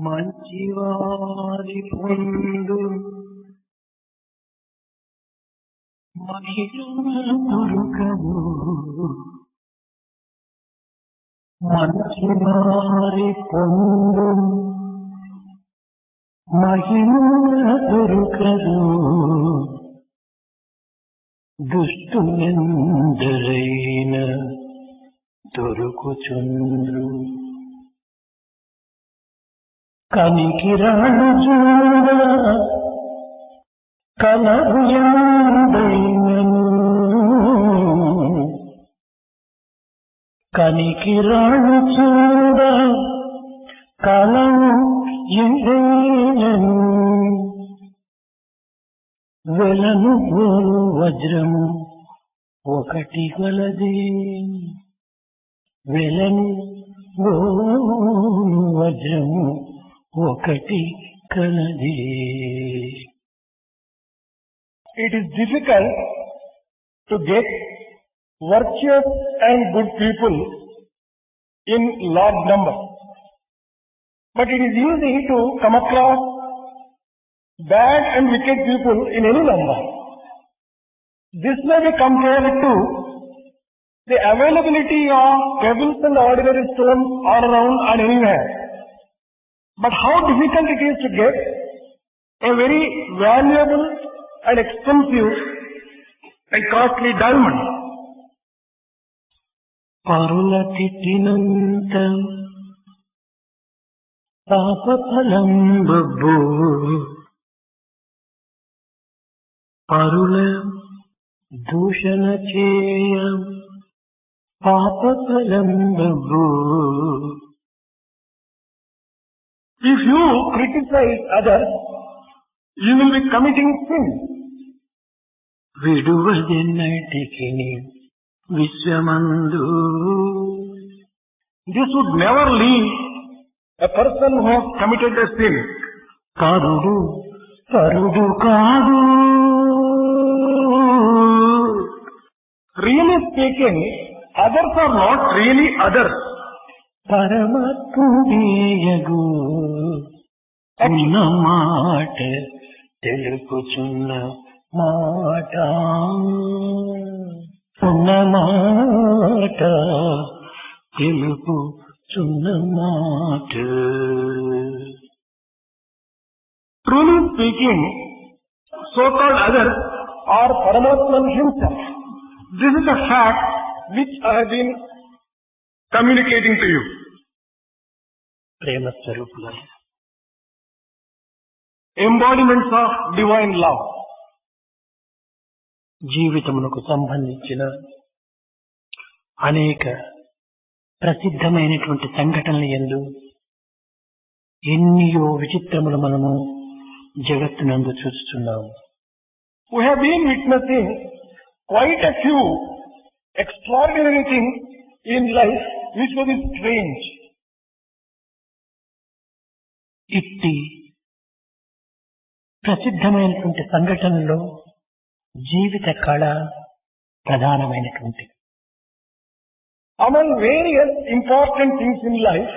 మంచివారి పొందు మహిళలు దొరకదు. మంచివారి పొందు మహిళలు దొరకదు. దుష్టులెందరైన దొరుకుచుండ్రు. కనికిరాలు చూడ కలభయందైనను. కనికిరాలు చూడ కలవు ఎందైనను. వెలను పోలు వజ్రము ఒకటి గలదే. వెలను పోలు వజ్రము ఒకటి కలదే. It is difficult to get virtuous and good people in large number, but it is easy to come across bad and wicked people in any number. This may be compared to the availability of pebbles and ordinary stones all around and anywhere. But how difficult it is to get a very valuable and expensive and costly diamond. పరుల తిట్టినంత పాపఫలం బబ్బు. పరుల దూషణ చేయ పాపఫలం Babbu. If you criticize others, you will be committing sin. విడువదెన్నటికి విశ్వమందు. This would never leave a person who has committed a sin. పరుడు పరుడు కాదు. Really speaking, others are not really others. పరమాత్ముడేయగు ఉన్న మాట తెలుపుచున్న మాట. ఉన్న మాట తెలుపుచున్న మాట. Truly speaking, so-called others are Paramatman himself. This is a fact which I have been communicating to you. ప్రేమ స్వరూపులారా, Embodiments of divine love. జీవితమునకు సంబంధించిన అనేక ప్రసిద్ధమైనటువంటి సంఘటనల యందు ఎన్నియో విచిత్రములు మనము జగత్తునందు చూస్తున్నాము. We have been witnessing quite a few extraordinary things in life which will be strange. ఇట్టి ప్రసిద్ధమైనటువంటి సంఘటనలో జీవిత కళ ప్రధానమైనటువంటి. Among various important things in life,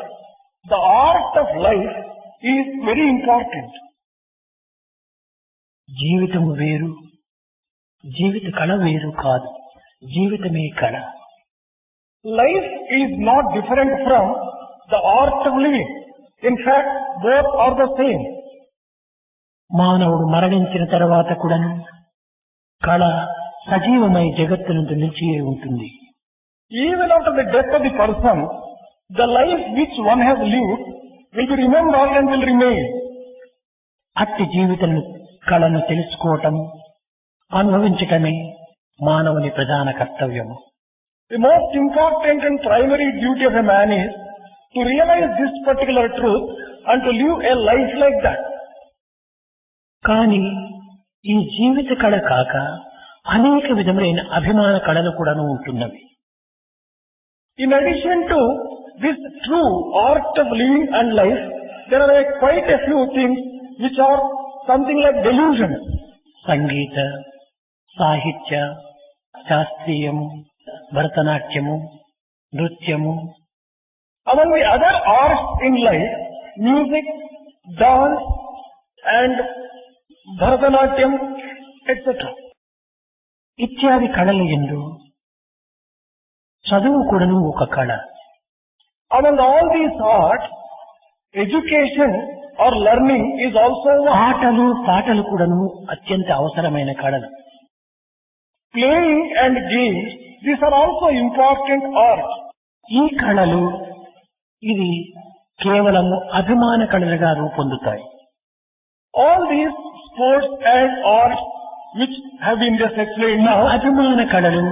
the art of life is very important. జీవితము వేరు, జీవిత కళ వేరు కాదు. జీవితమే కళ. Life is not different from the art of living. In fact, both are the same. మానవుడు మరణించిన తర్వాత కూడాను కళ సజీవమై జగత్తునందు నిలిచియే ఉంటుంది. Even after the death of the person, the life which one has lived will be remembered and will remain. అట్టి జీవిత కళను తెలుసుకోవటం, అనుభవించటమే మానవుని ప్రధాన కర్తవ్యము. The most important and primary duty of a man is to realize this particular truth and to live a life like that. కానీ ఈ జీవిత కళ కాక అనేక విధములైన అభిమాన కళలు కూడాను ఉంటున్నవి. In addition to this true art of living and life, there are quite a few things which are something like delusions. సంగీత, సాహిత్య, శాస్త్రీయము, భరతనాట్యము, నృత్యము. Among the other arts in life, music, dance and Bharatanatyam, etc. ఇత్యాది కళల యందు చదువు కూడాను ఒక కళ. Among all these arts, education or learning is also one. ఆటలు పాటలు కూడాను అత్యంత అవసరమైన కళలు. Playing and games, these are also important arts. ఈ కళలు ఇది కేవలము అభిమాన కళలుగా రూపొందుతాయి. All these sports and arts which have been just explained now, అభిమాన కళలు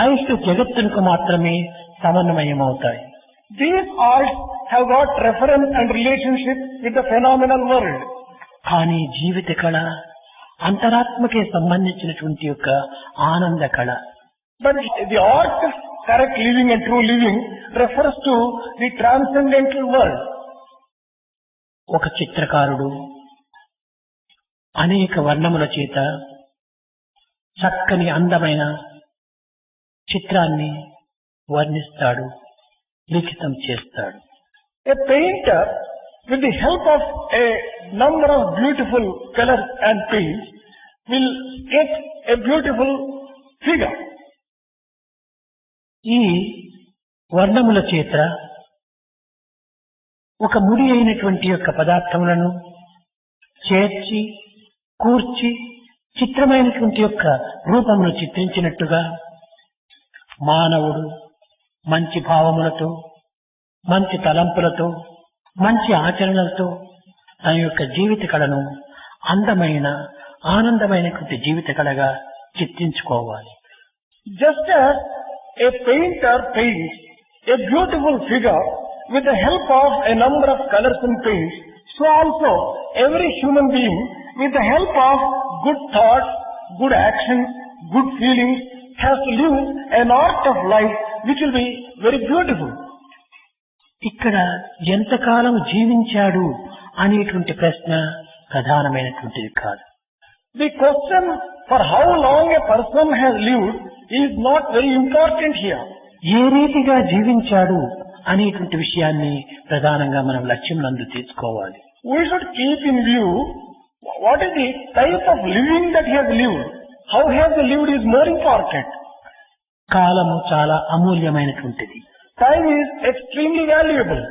ఆయుష్ జగత్తునకు మాత్రమే సమన్వయమవుతాయి. these arts have got reference and relationship with the phenomenal world. కానీ జీవిత కళ అంతరాత్మకే సంబంధించినటువంటి యొక్క ఆనంద కళ. But the art of correct living and true living refers to the transcendental world. ఒక చిత్రకారుడు అనేక వర్ణముల చేత చక్కని అందమైన చిత్రాన్ని వర్ణిస్తాడు, లిఖితం చేస్తాడు. A painter, with the help of a number of beautiful colors and paints, will sketch a beautiful figure. ఈ వర్ణముల చేత ఒక ముడి అయినటువంటి యొక్క పదార్థములను చేర్చి కూర్చి చిత్రమైనటువంటి యొక్క రూపమును చిత్రించినట్టుగా మానవుడు మంచి భావములతో, మంచి తలంపులతో, మంచి ఆచరణలతో తన యొక్క జీవిత కళను అందమైన ఆనందమైనటువంటి జీవిత కళగా చిత్రించుకోవాలి. Just as a painter paints a beautiful figure with the help of a number of colors and paints, so also every human being, with the help of good thoughts, good actions, good feelings, has to live an art of life which will be very beautiful. ఇక్కడ ఎంతకాలం జీవించాడు అనేటువంటి ప్రశ్న ప్రధానమైనటువంటిది కాదు. The question for how long a person has lived is not very important here. ఏ రీతిగా జీవించాడు అనేటువంటి విషయాన్ని ప్రధానంగా మనం లక్ష్యం నందు తీసుకోవాలి. We should keep in view what is the type of living that he has lived. How he has lived is more important. కాలము చాలా అమూల్యమైనటువంటిది. Time is extremely valuable.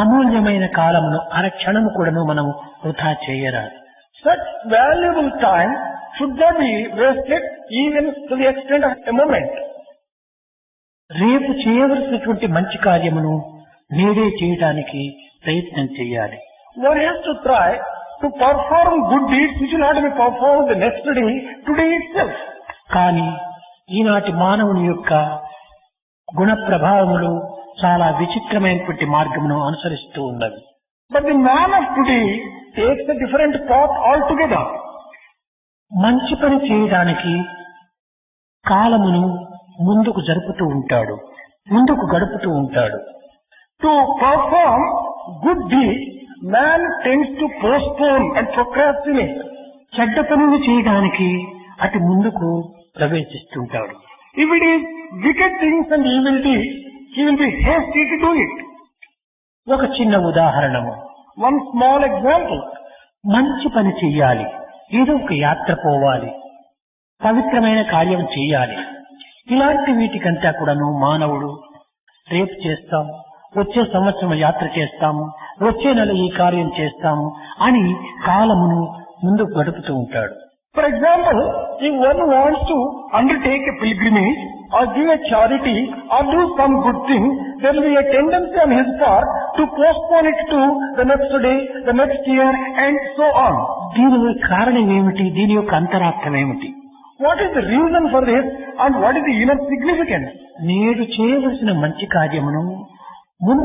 అమూల్యమైన కాలమును అరక్షణము కూడాను మనం వృధా చేయరాదు. Such valuable time should not be wasted even to the extent of a moment. రేపు చేయవలసినటువంటి మంచి కార్యమును నేడే చేయడానికి ప్రయత్నం చేయాలి. One has to try to perform good deeds which will not be performed the next day, today itself. కానీ ఈనాటి మానవుని యొక్క గుణ ప్రభావములు చాలా విచిత్రమైనటువంటి మార్గమును అనుసరిస్తూ ఉన్నవి. But the man of today takes a different path altogether. మంచి పని చేయడానికి కాలమును ముందుకు జరుపుతూ ఉంటాడు, ముందుకు గడుపుతూ ఉంటాడు. To perform good deeds, man tends to postpone and procrastinate. చెడ్డ పనులు చేయడానికి అటు ముందుకు ప్రవేశిస్తుంటాడు. If it is wicked things and evil deeds, he will be hasty to do it. ఒక చిన్న ఉదాహరణము, One small example. మంచి పని చెయ్యాలి, ఏదో ఒక యాత్ర పోవాలి, పవిత్రమైన కార్యం చేయాలి. ఇలాంటి వీటికంతా కూడాను మానవుడు రేపు చేస్తాం, వచ్చే సంవత్సరం యాత్ర చేస్తాము, వచ్చే నెల ఈ కార్యం చేస్తాము అని కాలమును ముందుకు గడుపుతూ ఉంటాడు. For example, if one wants to undertake a pilgrimage or give a charity or do some good thing, there will be a tendency on his part to postpone it to the next day, the next year and so on. దీని కారణం ఏమిటి? దీని యొక్క అంతరార్థం ఏమిటి? What is the reason for this and what is the inner significance? నేడు చేయవలసిన మంచి కార్యమును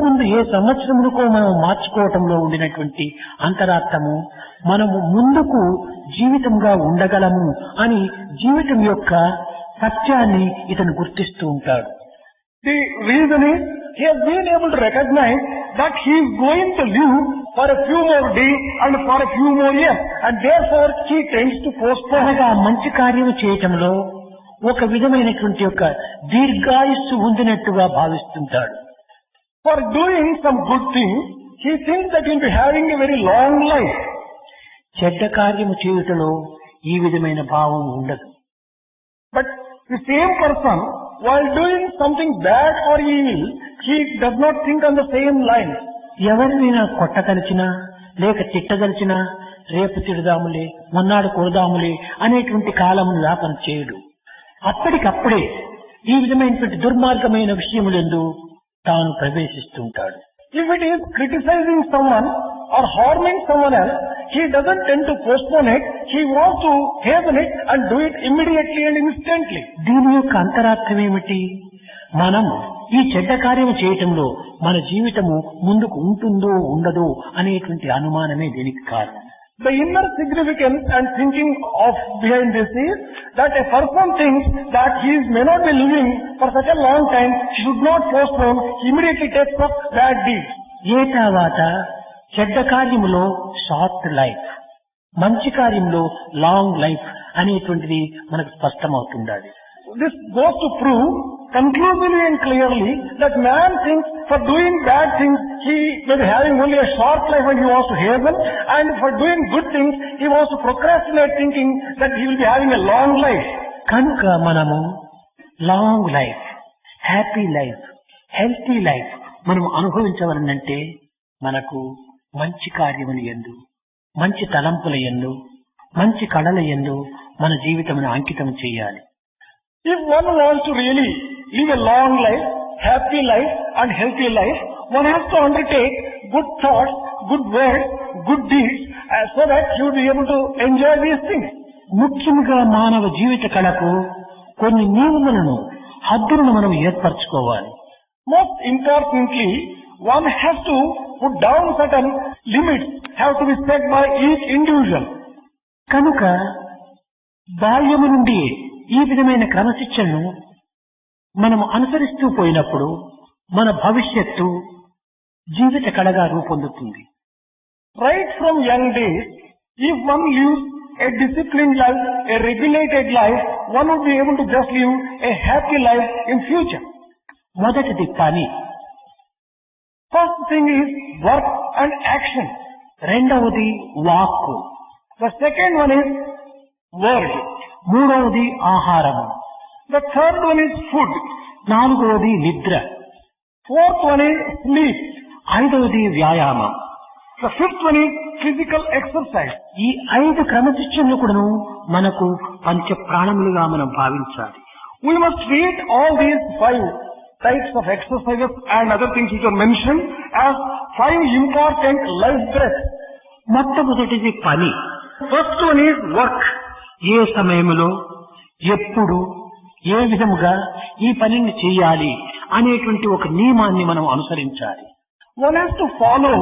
ముందు ఏ సంవత్సరమునకో మనం మార్చుకోవటంలో ఉండినటువంటి అంతరార్థము మనము ముందుకు జీవితంగా ఉండగలము అని జీవితం యొక్క సత్యాన్ని ఇతను గుర్తిస్తూ ఉంటాడు. The reason is he has been able to recognize that he is going to live for a few more days and for a few more years, and therefore he tends to postpone. అనగా మంచి కార్యము చేయటంలో ఒక విధమైనటువంటి యొక్క దీర్ఘాయుస్సు ఉండినట్టుగా భావిస్తుంటాడు. For doing some good things, he thinks that he'll be having a very long life. చెడ్డ కార్యము చేయుటలో ఈ విధమైన భావం ఉండదు. But the same person, while doing something bad or evil, he does not think on the same line. ఎవరినైనా కొట్టదలిచినా లేక తిట్టదలిచినా రేపు తిడదాములే మొన్నాడు కొడదాములే అనేటువంటి కాలమును వ్యాపన చేయడు. అప్పటికప్పుడే ఈ విధమైనటువంటి దుర్మార్గమైన విషయములందు తాను ప్రవేశిస్తుంటాడు. If it is criticizing someone or harming someone else, he doesn't tend to postpone it. He wants to hasten it and do it immediately and instantly. దీని యొక్క అంతరార్థం ఏమిటి? మనము ఈ చెడ్డ కార్యము చేయటంలో మన జీవితము ముందుకు ఉంటుందో ఉండదో అనేటువంటి అనుమానమే దీనికి కారణం. The inner significance and thinking of behind this is that a person thinks that he may not be living for such a long time, he should not postpone, he immediately takes up bad deeds. ఏ తర్వాత చెడ్డ కార్యములో short life, మంచి కార్యంలో long life అనేటువంటిది మనకు స్పష్టమవుతుండాలి. This goes to prove conclusively and clearly that man thinks for doing bad things he may be having only a short life and he wants to hasten, and for doing good things he wants to procrastinate thinking that he will be having a long life. కనుక మనము long life, happy life, healthy life మనం అనుభవించవలనంటే మనకు మంచి కార్యముల యందు, మంచి తలంపుల యందు, మంచి కళల యందు మన జీవితమును అంకితం చేయాలి. If one wants to really live a long life, happy life and healthy life, one has to undertake good thoughts, good words, good deeds so that he will be able to enjoy these things. ముఖ్యంగా మానవ జీవిత కళకు కొన్ని నియమములను, హద్దులను మనం ఏర్పరచుకోవాలి. Most importantly, one has to put down certain limits, have to be set by each individual. కనుక బాల్యము నుండి ఈ విధమైన క్రమశిక్షణను మనం అనుసరిస్తూ పోయినప్పుడు మన భవిష్యత్తు జీవిత కళగా రూపొందుతుంది. Right from young days, if one lives a disciplined life, a regulated life, one will be able to just live a happy life in future. మొదటిది పని, First thing is work and action. రెండవది వాక్కు, The second one is word. మూడవది ఆహారము, The third one is food. నాలుగవది నిద్ర, Fourth one is sleep. ఐదవది వ్యాయామం. The fifth one is physical exercise. ఈ 5 క్రమశిక్షణలు కూడాను మనకు పంచ ప్రాణములుగా మనం భావించాలి. We must treat all these 5 types of exercises and other things which are mentioned as 5 important life breaths. మొట్టమొదటిది పని. First one is work. ఏ సమయంలో, ఎప్పుడు, ఏ విధముగా ఈ పనిని చేయాలి అనేటువంటి ఒక నియమాన్ని మనం అనుసరించాలి. One has to follow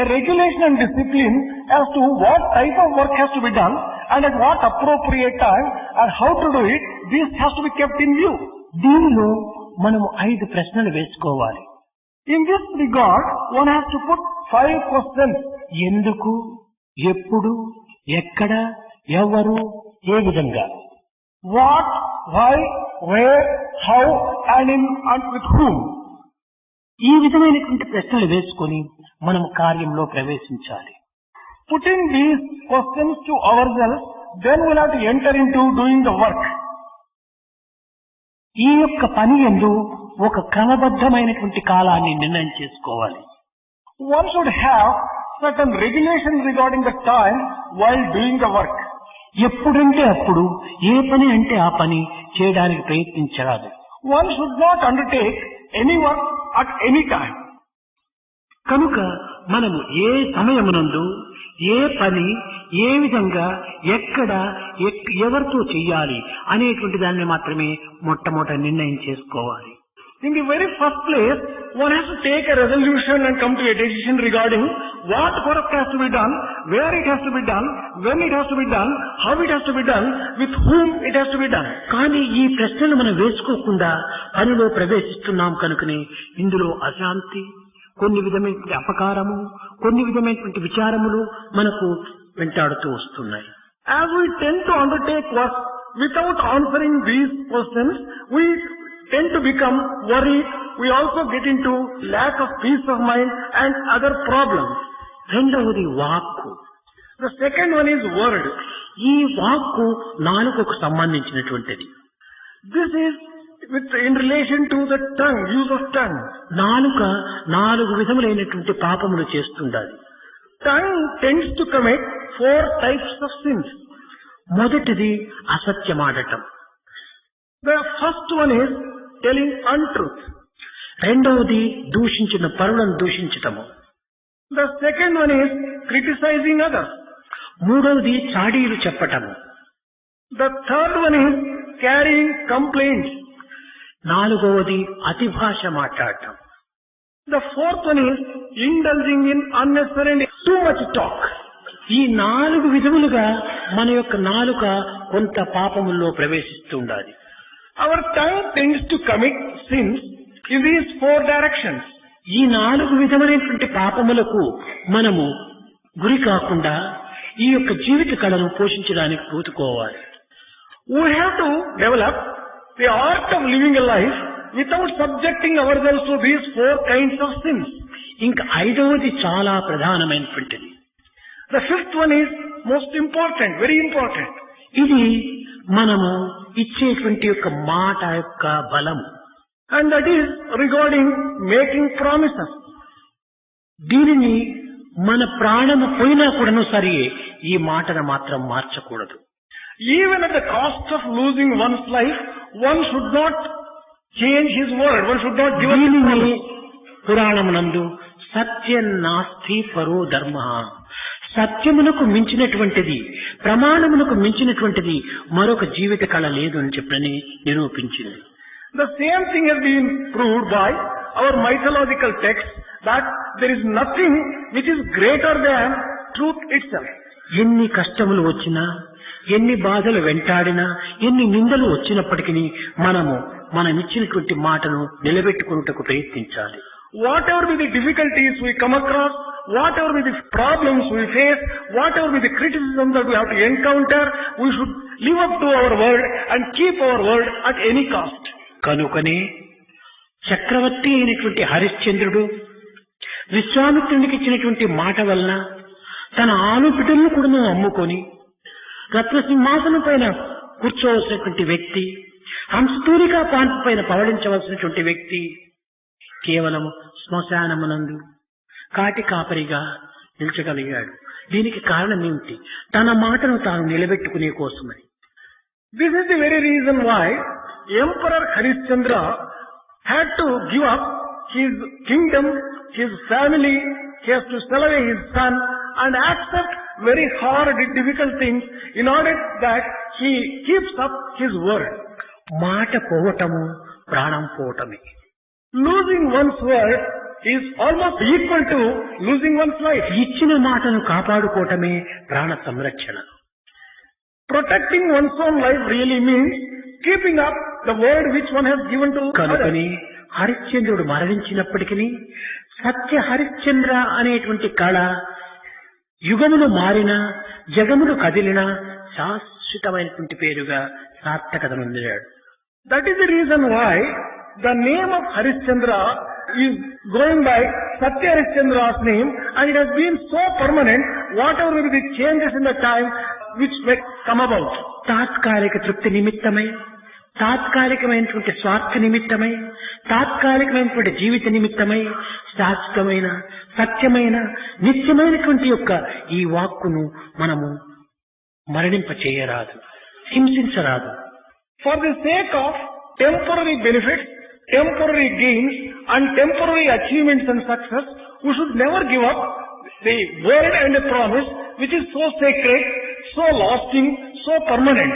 a regulation and discipline as to what type of work has to be done and at what appropriate time and how to do it. This has to be kept in view. దీనిలో మనము 5 ప్రశ్నలు వేసుకోవాలి. In this regard, one has to put 5 questions. ఎందుకు, ఎప్పుడు, ఎక్కడ, ఎవరు, ఏ విధంగా. What, why, where, how and with whom. ఈ విధమైనటువంటి ప్రశ్నలు వేసుకొని మనం కార్యంలో ప్రవేశించాలి. Putting these questions to ourselves, then we'll have to enter into doing the work. ఈ యొక్క పని యందు ఒక క్రమబద్ధమైనటువంటి కాలాన్ని నిర్ణయం చేసుకోవాలి. One should have certain regulations regarding the time while doing the work. ఎప్పుడంటే అప్పుడు, ఏ పని అంటే ఆ పని చేయడానికి ప్రయత్నించరాదు. One should not undertake any work at any time. కనుక మనము ఏ సమయమునందు ఏ పని ఏ విధంగా ఎక్కడ ఎవరితో చెయ్యాలి అనేటువంటి దాన్ని మాత్రమే మొట్టమొదట నిర్ణయం చేసుకోవాలి. In the very first place, one has to take a resolution and come to a decision regarding what work has to be done, where it has to be done, when it has to be done, how it has to be done, with whom it has to be done. కానీ ఈ ప్రశ్నలు మనం వేసుకోకుండా పనిలో ప్రవేశిస్తున్నాం కనుకనే ఇందులో అశాంతి, కొన్ని విధమైనటువంటి అపకారము, కొన్ని విధమైనటువంటి విచారములు మనకు వెంటాడుతూ వస్తున్నాయి. As we tend to undertake work without answering these questions, we tend to become worried. We also get into lack of peace of mind and other problems. రెండవది వాక్కు. The second one is word. ఈ వాక్కు నాలుకకు సంబంధించినటువంటిది. This is in relation to the tongue, use of tongue. నాలుక 4 విధములైనటువంటి పాపములు చేస్తుండాలి. Tongue tends to commit 4 types of sins. మొదటిది అసత్యమాడటం. The first one is telling untruth. రెండవది దూషించిన పరులను దూషించటము. The second one is criticizing others. మూడవది చాడీలు చెప్పటము. The third one is carrying complaints. నాలుగవది అతి భాష మాట్లాడటం. The fourth one is indulging in unnecessary and too much talk. ఈ 4 విధములుగా మన యొక్క నాలుక కొంత పాపముల్లో ప్రవేశిస్తూ ఉండాలి. Our tongue tends to commit sins in these 4 directions. ఈ 4 విధములైనటువంటి పాపములకు మనము గురి కాకుండా ఈ యొక్క జీవిత కళను పోషించడానికి పూనుకోవాలి. We have to develop the art of living a life without subjecting ourselves to these 4 kinds of sins. ఇంకా 5వది చాలా ప్రధానమైనటువంటిది. The 5th one is most important, very important. ఇది మనము ఇచ్చేటువంటి యొక్క మాట యొక్క బలం. And that is regarding making promises. దీనిని మన ప్రాణము పోయినా కూడాను సరే ఈ మాటను మాత్రం మార్చకూడదు. Even at the cost of losing one's life, one should not change his word. One should not give up his promise. పురాణమునందు సత్యం నాస్తి పరో ధర్మ, సత్యమునకు మించినటువంటిది, ప్రమాణమునకు మించినటువంటిది మరొక జీవిత కళ లేదు అని చెప్పని నిరూపించింది. The same thing has been proved by our mythological texts, that there is nothing which is greater than truth itself. ఎన్ని కష్టములు వచ్చినా, ఎన్ని బాధలు వెంటాడినా, ఎన్ని నిందలు వచ్చినప్పటికీ మనం ఇచ్చినటువంటి మాటను నిలబెట్టుకున్నటకు ప్రయత్నించాలి. Whatever be the difficulties we come across, whatever be the problems we face, whatever be the criticism that we have to encounter, we should live up to our word and keep our word at any cost. కనుకనే చక్రవర్తి అయినటువంటి హరిశ్చంద్రుడు విశ్వామిత్రునికి ఇచ్చినటువంటి మాట వలన తన ఆలుబిడ్డలను కూడా అమ్ముకొని రత్నసింహాసనం పైన కూర్చోవలసినటువంటి వ్యక్తి, హంసతూలికా పాన్పు పైన పవళించవలసినటువంటి వ్యక్తి కేవలం శ్మశానమునందు కాటి కాపరిగా నిలిచగలిగాడు. దీనికి కారణం ఏమిటి? తన మాటను తాను నిలబెట్టుకునే కోసమని. This is the very reason why Emperor Harishchandra had to give up his kingdom, his family. He has to sell away his son and accept very hard, difficult things in order that he keeps up his word. మాట పోవటము ప్రాణం పోవటమే. Losing one's word is almost equal to losing one's life. ఇచ్చిన మాటను కాపాడుకోవటమే ప్రాణ సంరక్షణ. Protecting one's own life really means keeping up the word which one has given to కనుకని others. హరిశ్చంద్రుడు మరణించినప్పటికీ సత్య హరిశ్చంద్ర అనేటువంటి కళ యుగములు మారినా, జగములు కదిలినా శాశ్వతమైనటువంటి పేరుగా సార్థకత నొందాడు. That is the reason why the name of Harishchandra is going by Satya Harishchandra's name, and it has been so permanent, whatever will be the changes in the time which may come about. తాత్కాలిక తృప్తి నిమిత్తమై, తాత్కాలికమైనటువంటి స్వార్థ నిమిత్తమై, తాత్కాలికమైనటువంటి జీవిత నిమిత్తమై శాశ్వతమైన, సత్యమైన, నిత్యమైనటువంటి యొక్క ఈ వాక్కును మనము మరణింప చేయరాదు, హింసించరాదు. For the sake of temporary benefits, temporary gains and temporary achievements and success, we should never give up the word and the promise which is so sacred, so lasting, so permanent.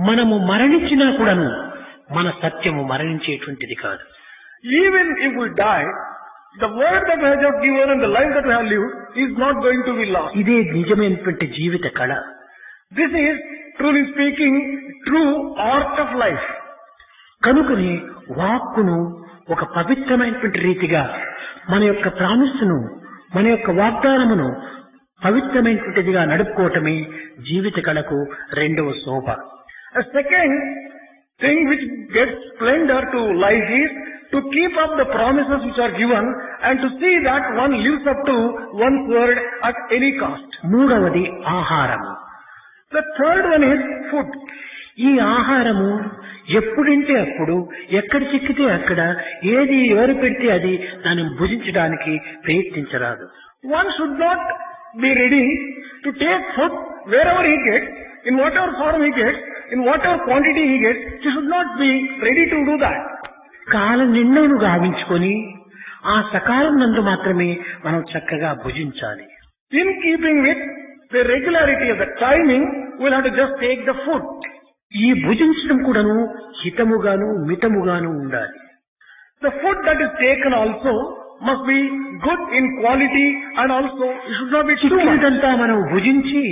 మనము మరణించినా కూడాను మన సత్యము మరణించేటువంటిది కాదు. Even if we die, the word that we have given and the life that we have lived is not going to be lost. ఇదే నిజమైనటువంటి జీవిత కళ. This is, truly speaking, true art of life. కనుకనే వాక్కును ఒక పవిత్రమైనటువంటి రీతిగా మన యొక్క ప్రామిస్సును, మన యొక్క వాగ్దానమును పవిత్రమైనటువంటిదిగా నడుపుకోవటమే జీవిత కళకు రెండవ శోభ. A second thing which gets splendor to life is to keep up the promises which are given and to see that one lives up to one's word at any cost. మూడవది ఆహారము. The third one is food. ఈ ఆహారము ఎప్పుడంటే అప్పుడు, ఎక్కడ చిక్కితే అక్కడ, ఏది ఎవరు పెడితే అది దాన్ని భుజించడానికి ప్రయత్నించరాదు. One should not be ready to take food wherever he gets, in whatever form he gets, in whatever quantity he gets. He should not be ready to do that. కాల నిర్ణయం గావించుకొని ఆ సకాలం నందు మాత్రమే మనం చక్కగా భుజించాలి. In keeping with the regularity of the timing, we'll have to just take the food. ఈ భుజించడం కూడాను హితముగాను మితముగాను ఉండాలి. The food that is taken also must be good in quality and also it should not be too much. చిక్కినదంతా మనం భుజించి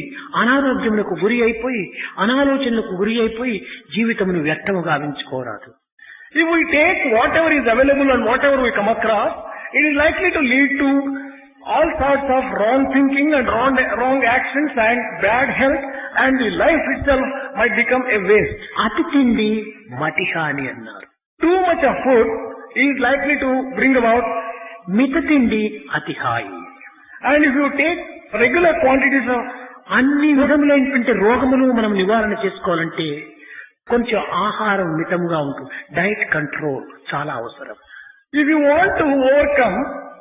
అనారోగ్యములకు గురి అయిపోయి, అనాలోచనలకు గురి అయిపోయి జీవితమును వ్యర్థము గావించుకోరాదు. If we take whatever is available and whatever we come across, it is likely to lead to all sorts of wrong thinking and wrong actions and bad health, and the life itself might become a waste. అతి తిండి మతిహాని అన్నారు. Too much of food is likely to bring about, మిత తిండి అతి హాయి. and if you take regular quantities of అన్ని విధములైనటువంటి రోగములు మనం నివారణ చేసుకోవాలంటే కొంచెం ఆహారం మితముగా ఉంటుంది. డైట్ కంట్రోల్ చాలా అవసరం. if you want to overcome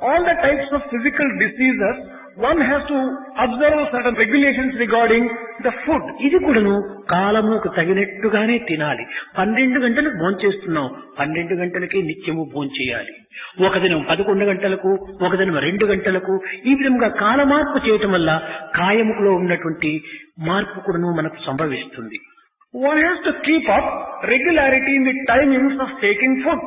all the types of physical diseases, one has to observe certain regulations regarding the food. ఇది కూడాను కాలముకు తగినట్టుగానే తినాలి. 12 గంటలకు భోంచేస్తున్నాం, 12 గంటలకే నిత్యము భోంచేయాలి. ఒక దినం 11 గంటలకు, ఒక దినం 2 గంటలకు, ఈ విధంగా కాల మార్పు చేయటం వల్ల కాయములో ఉన్నటువంటి మార్పు కూడాను మనకు సంభవిస్తుంది. One has to keep up regularity in the timings of taking food.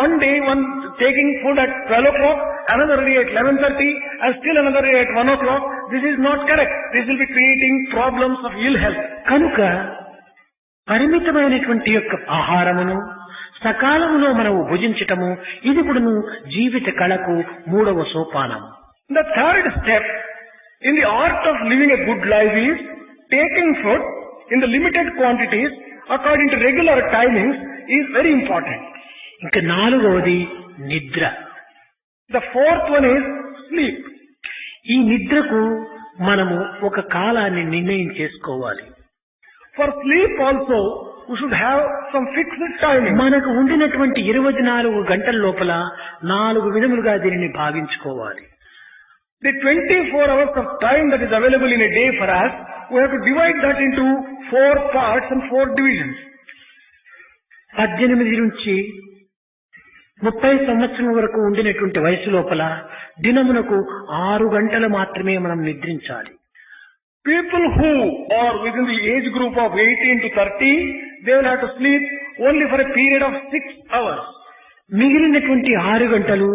One day one taking food at 12 o'clock, another day at 11:30, and still another day at 1 o'clock. This is not correct. This will be creating problems of ill health. కనుక పరిమితమైనటువంటి యొక్క ఆహారమును సకాలములో మనము భుజించటము ఇది కూడాను జీవిత కళకు మూడవ సోపానము. The third step in the art of living a good life is taking food in the limited quantities according to regular timings is very important. ఇంకా నాలుగవది నిద్ర. The fourth one is sleep. ఈ నిద్రకు మనము ఒక కాలాన్ని నిర్ణయం చేసుకోవాలి. For sleep also we should have some fixed timing. మనకు ఉండినటువంటి 24 గంటల లోపల 4 విధములుగా దీనిని భావించుకోవాలి. The 24 hours of time that is available in a day for us, we have to divide that into 4 parts and 4 divisions. 18 నుంచి 30 సంవత్సరం వరకు ఉండినటువంటి వయసు లోపల దినమునకు 6 గంటలు మాత్రమే మనం నిద్రించాలి. People who are within the age group of 18 to 30, they will have to sleep only for a period of 6 hours. మిగిలినటువంటి 6 గంటలు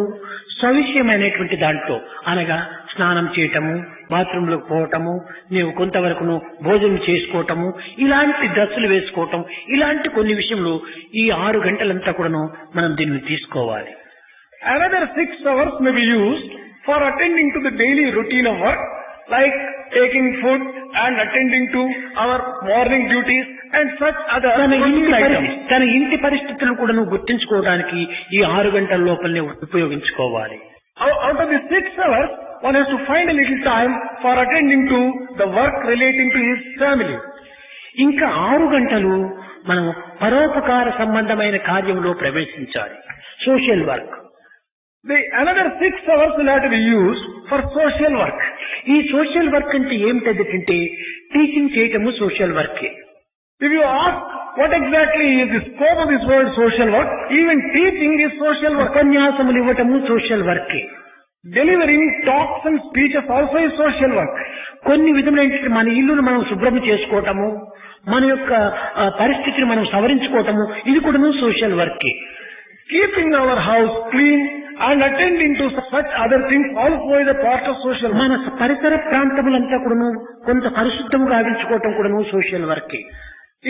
సవిషయమైనటువంటి దాంట్లో అనగా స్నానం చేయటము, బాత్రూంలోకి పోవటము, నీవు కొంతవరకును భోజనం చేసుకోవటము, ఇలాంటి డ్రెస్సులు వేసుకోవటం, ఇలాంటి కొన్ని విషయంలో ఈ 6 గంటలంతా కూడాను మనం దీన్ని తీసుకోవాలి. Another 6 hours may be used for attending to the daily routine of work, like taking food and attending to our morning duties and such other items. తన ఇంటి పరిస్థితులను కూడాను గుర్తించుకోవడానికి ఈ 6 గంటల లోపలనే ఉపయోగించుకోవాలి. Out of the 6 hours, one has to find a little time for attending to the work relating to his family. ఇంకా 6 గంటలు మనం పరోపకార సంబంధమైన కార్యంలో ప్రవేశించాలి. Social work. Another 6 hours will have to be used for social work. ఈ social work అంటే ఏమిటంటే teaching చేయటము సోషల్ వర్కే. If you ask what exactly is the scope of this word social work, even teaching is social work. ఉపన్యాసములు ఇవ్వటము social వర్కే. Delivering talks and speeches also is social work. కొన్ని విధములైన మన ఇల్లును మనం శుభ్రం చేసుకోవటము, మన యొక్క పరిస్థితిని మనం సవరించుకోవటము ఇది కూడాను సోషల్ వర్కే. Keeping our house clean and attending to such other things also is a part of social work. మన పరిసర ప్రాంతములంతా కూడాను కొంత పరిశుద్ధంగా గావించుకోవటం కూడాను సోషల్ వర్కే.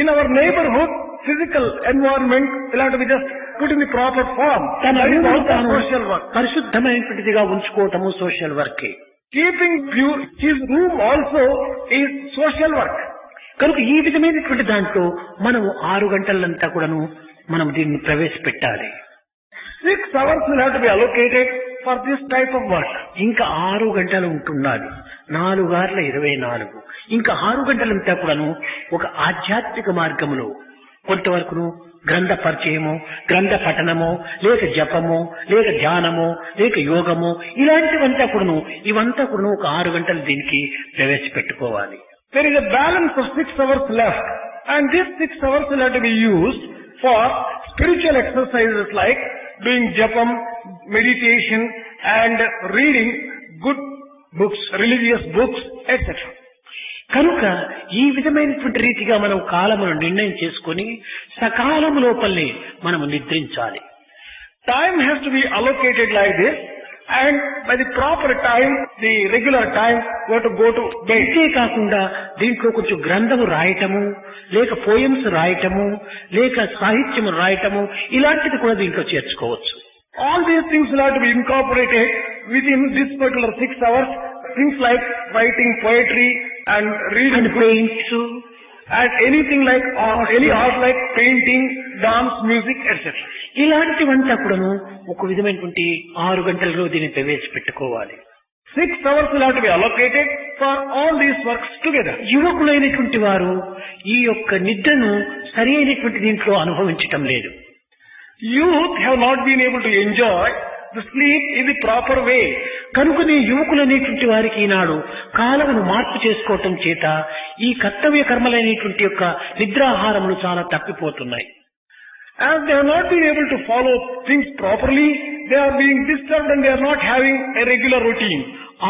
In our neighborhood, physical environment will have to be just put in the proper form. That is also social work. పరిశుద్ధమైనటువంటిదిగా ఉంచుకోవటము social వర్కే. Keeping pure his room also is social work. కనుక ఈ విధమైనటువంటి దాంట్లో మనము 6 గంటలంతా కూడాను మనం దీన్ని ప్రవేశపెట్టాలి. 6 hours will have to be allocated for this type of work. ఇంకా 6 గంటలు ఉంటున్నది. 4 గంటల 24. ఇంకా 6 గంటలంతా కూడాను ఒక ఆధ్యాత్మిక మార్గములో కొంతవరకును గ్రంథ పరిచయము, గ్రంథ పఠనము, లేక జపము, లేక ధ్యానము, లేక యోగము, ఇలాంటివంతా కూడాను ఇవంతా కూడాను ఒక 6 గంటలు దీనికి ప్రవేశపెట్టుకోవాలి. There is a balance of 6 hours left, and this 6 hours will have to be used for spiritual exercises like doing japam, meditation, and reading good books, religious books, etc. కనుక ఈ విధమైనటువంటి రీతిగా మనం కాలమును నిర్ణయం చేసుకొని సకాలము లోపలనే మనము నిద్రించాలి. Time has to be allocated like this, and by the proper time, the regular time, we have to go to bed. ఇంతే కాకుండా దీంట్లో కొంచెం గ్రంథము రాయటము, లేక పోయమ్స్ రాయటము, లేక సాహిత్యము రాయటము, ఇలాంటిది కూడా దీంట్లో చేర్చుకోవచ్చు. All these things will have to be incorporated within this particular 6 hours. Things like writing poetry and reading paints and anything like any art like painting, dance, music, etc. ఇలాంటివంతా కూడాను ఒక విధమైనటువంటి 6 గంటలలో దీన్ని ప్రవేశపెట్టుకోవాలి. 6 hours will have to be allocated for all these works together. యువకులైనటువంటి వారు ఈ యొక్క నిద్రను సరి అయినటువంటి దీంట్లో అనుభవించటం లేదు. Youth have not been able to enjoy the sleep in the proper way. కనుకనే యువకులనేటువంటి వారికి ఈనాడు కాలమును మార్పు చేసుకోవటం చేత ఈ కర్తవ్య కర్మలైనటువంటి యొక్క నిద్రాహారములు చాలా తప్పిపోతున్నాయి. As they have not been able to follow things properly, they are being disturbed and they are not having a regular routine.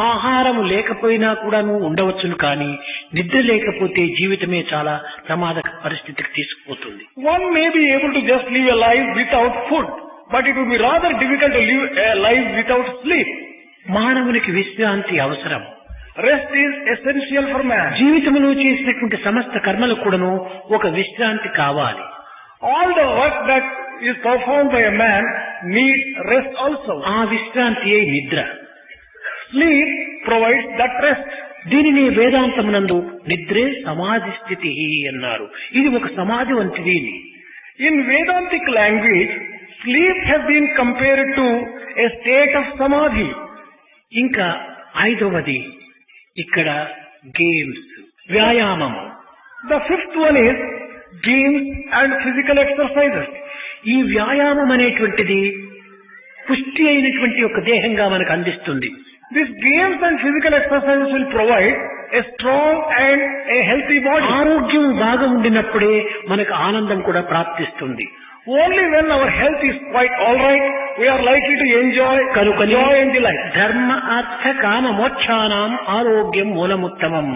ఆహారము లేకపోయినా కూడాను ఉండవచ్చును, కానీ నిద్ర లేకపోతే జీవితమే చాలా ప్రమాద పరిస్థితికి తీసుకుపోతుంది. One may be able to just live a life without food, but it would be rather difficult to live a life without sleep. మానవునికి విశ్రాంతి అవసరం. Rest is essential for man. జీవితంలో చేసినటువంటి సమస్త కర్మలు కూడాను ఒక విశ్రాంతి కావాలి. All the work that is performed by a man needs rest also. ఆ విశ్రాంతియే నిద్ర. Sleep provides that rest. దీనిని వేదాంతమునందు నిద్రే సమాధి స్థితి అన్నారు. ఇది ఒక సమాధి వంటిది. In Vedantic language, sleep has been compared to a state of samadhi. ఇంకా 5వది ఇక్కడ games, వ్యాయామము. The 5th one is games and physical exercises. ఈ వ్యాయామం అనేటువంటిది పుష్టి అయినటువంటి ఒక దేహంగా మనకు అందిస్తుంది. These games and physical exercises will provide a strong and a healthy body. ఆరోగ్యం బాగా ఉండినప్పుడే మనకు ఆనందం కూడా ప్రాప్తిస్తుంది. Only when our health is quite alright, we are likely to enjoy joy and delight. ధర్మ అర్థ కామ మోక్షానాం ఆరోగ్యం మూలముత్తమం.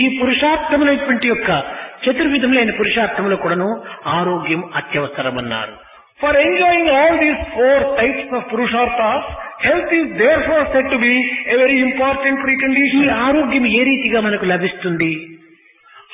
ఈ పురుషార్థములైనటువంటి యొక్క చతుర్విధములైన పురుషార్థములు కూడాను ఆరోగ్యం అత్యవసరమన్నారు. For enjoying all these 4 types of purusharthas, health is therefore said to be a very important ఈ precondition. ఆరోగ్యం ఏ రీతిగా మనకు లభిస్తుంది?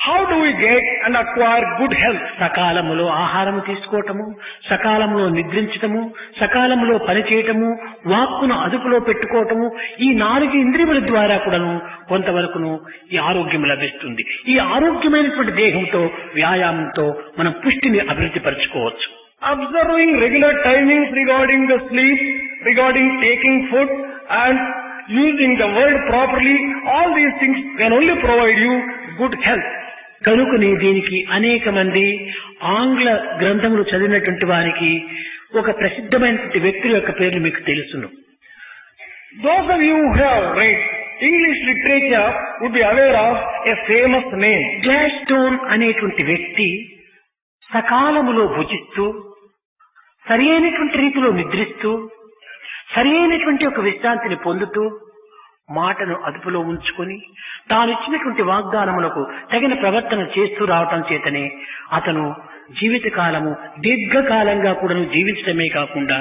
How do we get and acquire good health? సకాలములో ఆహారము తీసుకోవటము, సకాలంలో నిద్రించటము, సకాలంలో పనిచేయటము, వాక్కును అదుపులో పెట్టుకోవటము, ఈ 4 ఇంద్రియముల ద్వారా కూడాను కొంతవరకును ఈ ఆరోగ్యం లభిస్తుంది. ఈ ఆరోగ్యమైనటువంటి దేహంతో వ్యాయామంతో మనం పుష్టిని అభివృద్ధి పరచుకోవచ్చు. Observing regular timings regarding the sleep, regarding taking food and using the word properly, all these things can only provide you good health. కనుకనే దీనికి అనేక మంది ఆంగ్ల గ్రంథములు చదివినటువంటి వారికి ఒక ప్రసిద్ధమైనటువంటి వ్యక్తుల యొక్క పేర్లు మీకు తెలుసును. Those of you who have read English literature would be aware of a famous name. Gladstone అనేటువంటి వ్యక్తి సకాలములో భుజిస్తూ, సరి అయినటువంటి రీతిలో నిద్రిస్తూ, సరి అయినటువంటి ఒక విశ్రాంతిని పొందుతూ, మాటను అదుపులో ఉంచుకొని తాను ఇచ్చినటువంటి వాగ్దానములకు తగిన ప్రవర్తన చేస్తూ రావటం చేతనే అతను జీవితకాలము దీర్ఘకాలంగా కూడాను జీవించడమే కాకుండా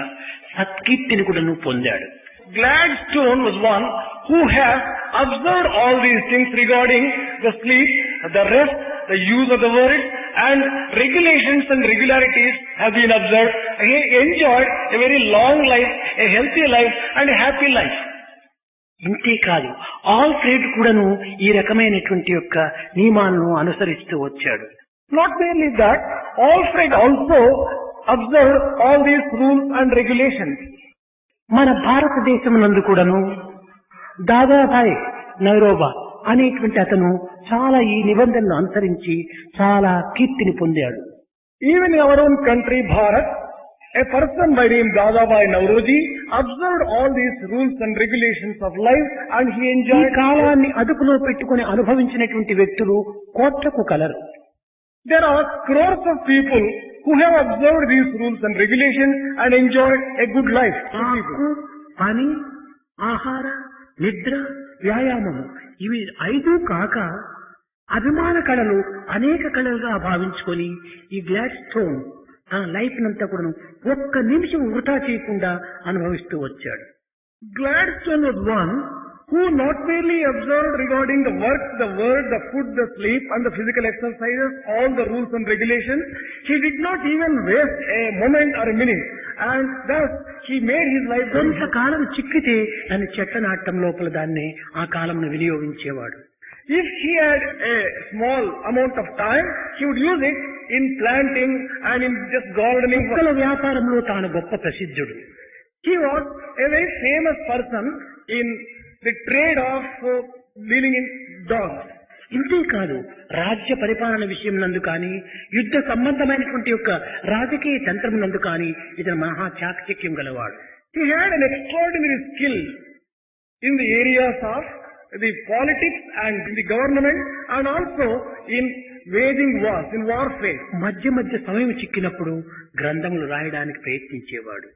సత్కీర్తిని కూడాను పొందాడు. Gladstone was one who has observed all these things regarding the sleep, the rest, the use of the words, and regulations and regularities have been observed. He enjoyed a very long life, a healthy life, and a happy life. ఇంతేకాదు Alfred కూడాను ఈ రకమైనటువంటి యొక్క నియమాలను అనుసరిస్తూ వచ్చాడు. Not merely that, Alfred also observed all these rules and regulations. మన భారతదేశం నందు కూడాను దాదాభాయ్ నైరోబా అనేటువంటి అతను చాలా ఈ నిబంధనలు అనుసరించి చాలా కీర్తిని పొందాడు. Even in our own country, Bharat, a person by name Dadabhai Nauroji observed all these rules and regulations of life and he ఈ enjoyed కాలాన్ని అదుపులో పెట్టుకుని అనుభవించినటువంటి వ్యక్తులు కోట్లకు colour. There are crores of people who have observed these rules and regulations and enjoyed a good life. ఆకు, పని, ఆహార, నిద్ర, వ్యాయామము ఇవి 5 కాక అభిమాన కళలు అనేక కళలుగా భావించుకొని ఈ గ్లాడ్ స్టోన్ తన లైఫ్ నంతా కూడా ఒక్క నిమిషం వృధా చేయకుండా అనుభవిస్తూ వచ్చాడు. Gladstone was one who not merely observed regarding the work, the word, the food, the sleep and the physical exercises, all the rules and regulations. He did not even waste a moment or a minute. And thus he made his life very happy. కొంతకాలం చిక్కితే దాన్ని చెట్ల నాటం లోపల దాన్ని ఆ కాలంను వినియోగించేవాడు. If he had a small amount of time, he would use it in planting and in just gardening. మొక్కల వ్యాపారంలో తాను గొప్ప ప్రసిద్ధుడు. He was a very famous person in the trade of dealing in dogs. ఇంతేకాదు రాజ్య పరిపాలన విషయం నందు కానీ యుద్ధ సంబంధమైనటువంటి యొక్క రాజకీయ తంత్రం నందు కానీ ఇతను మహా చాకచక్యం గలవాడు. He had an extraordinary skill in the areas of the politics and in the government and also in waging wars, in warfare. మధ్య మధ్య సమయం చిక్కినప్పుడు గ్రంథములు రాయడానికి ప్రయత్నించేవాడు.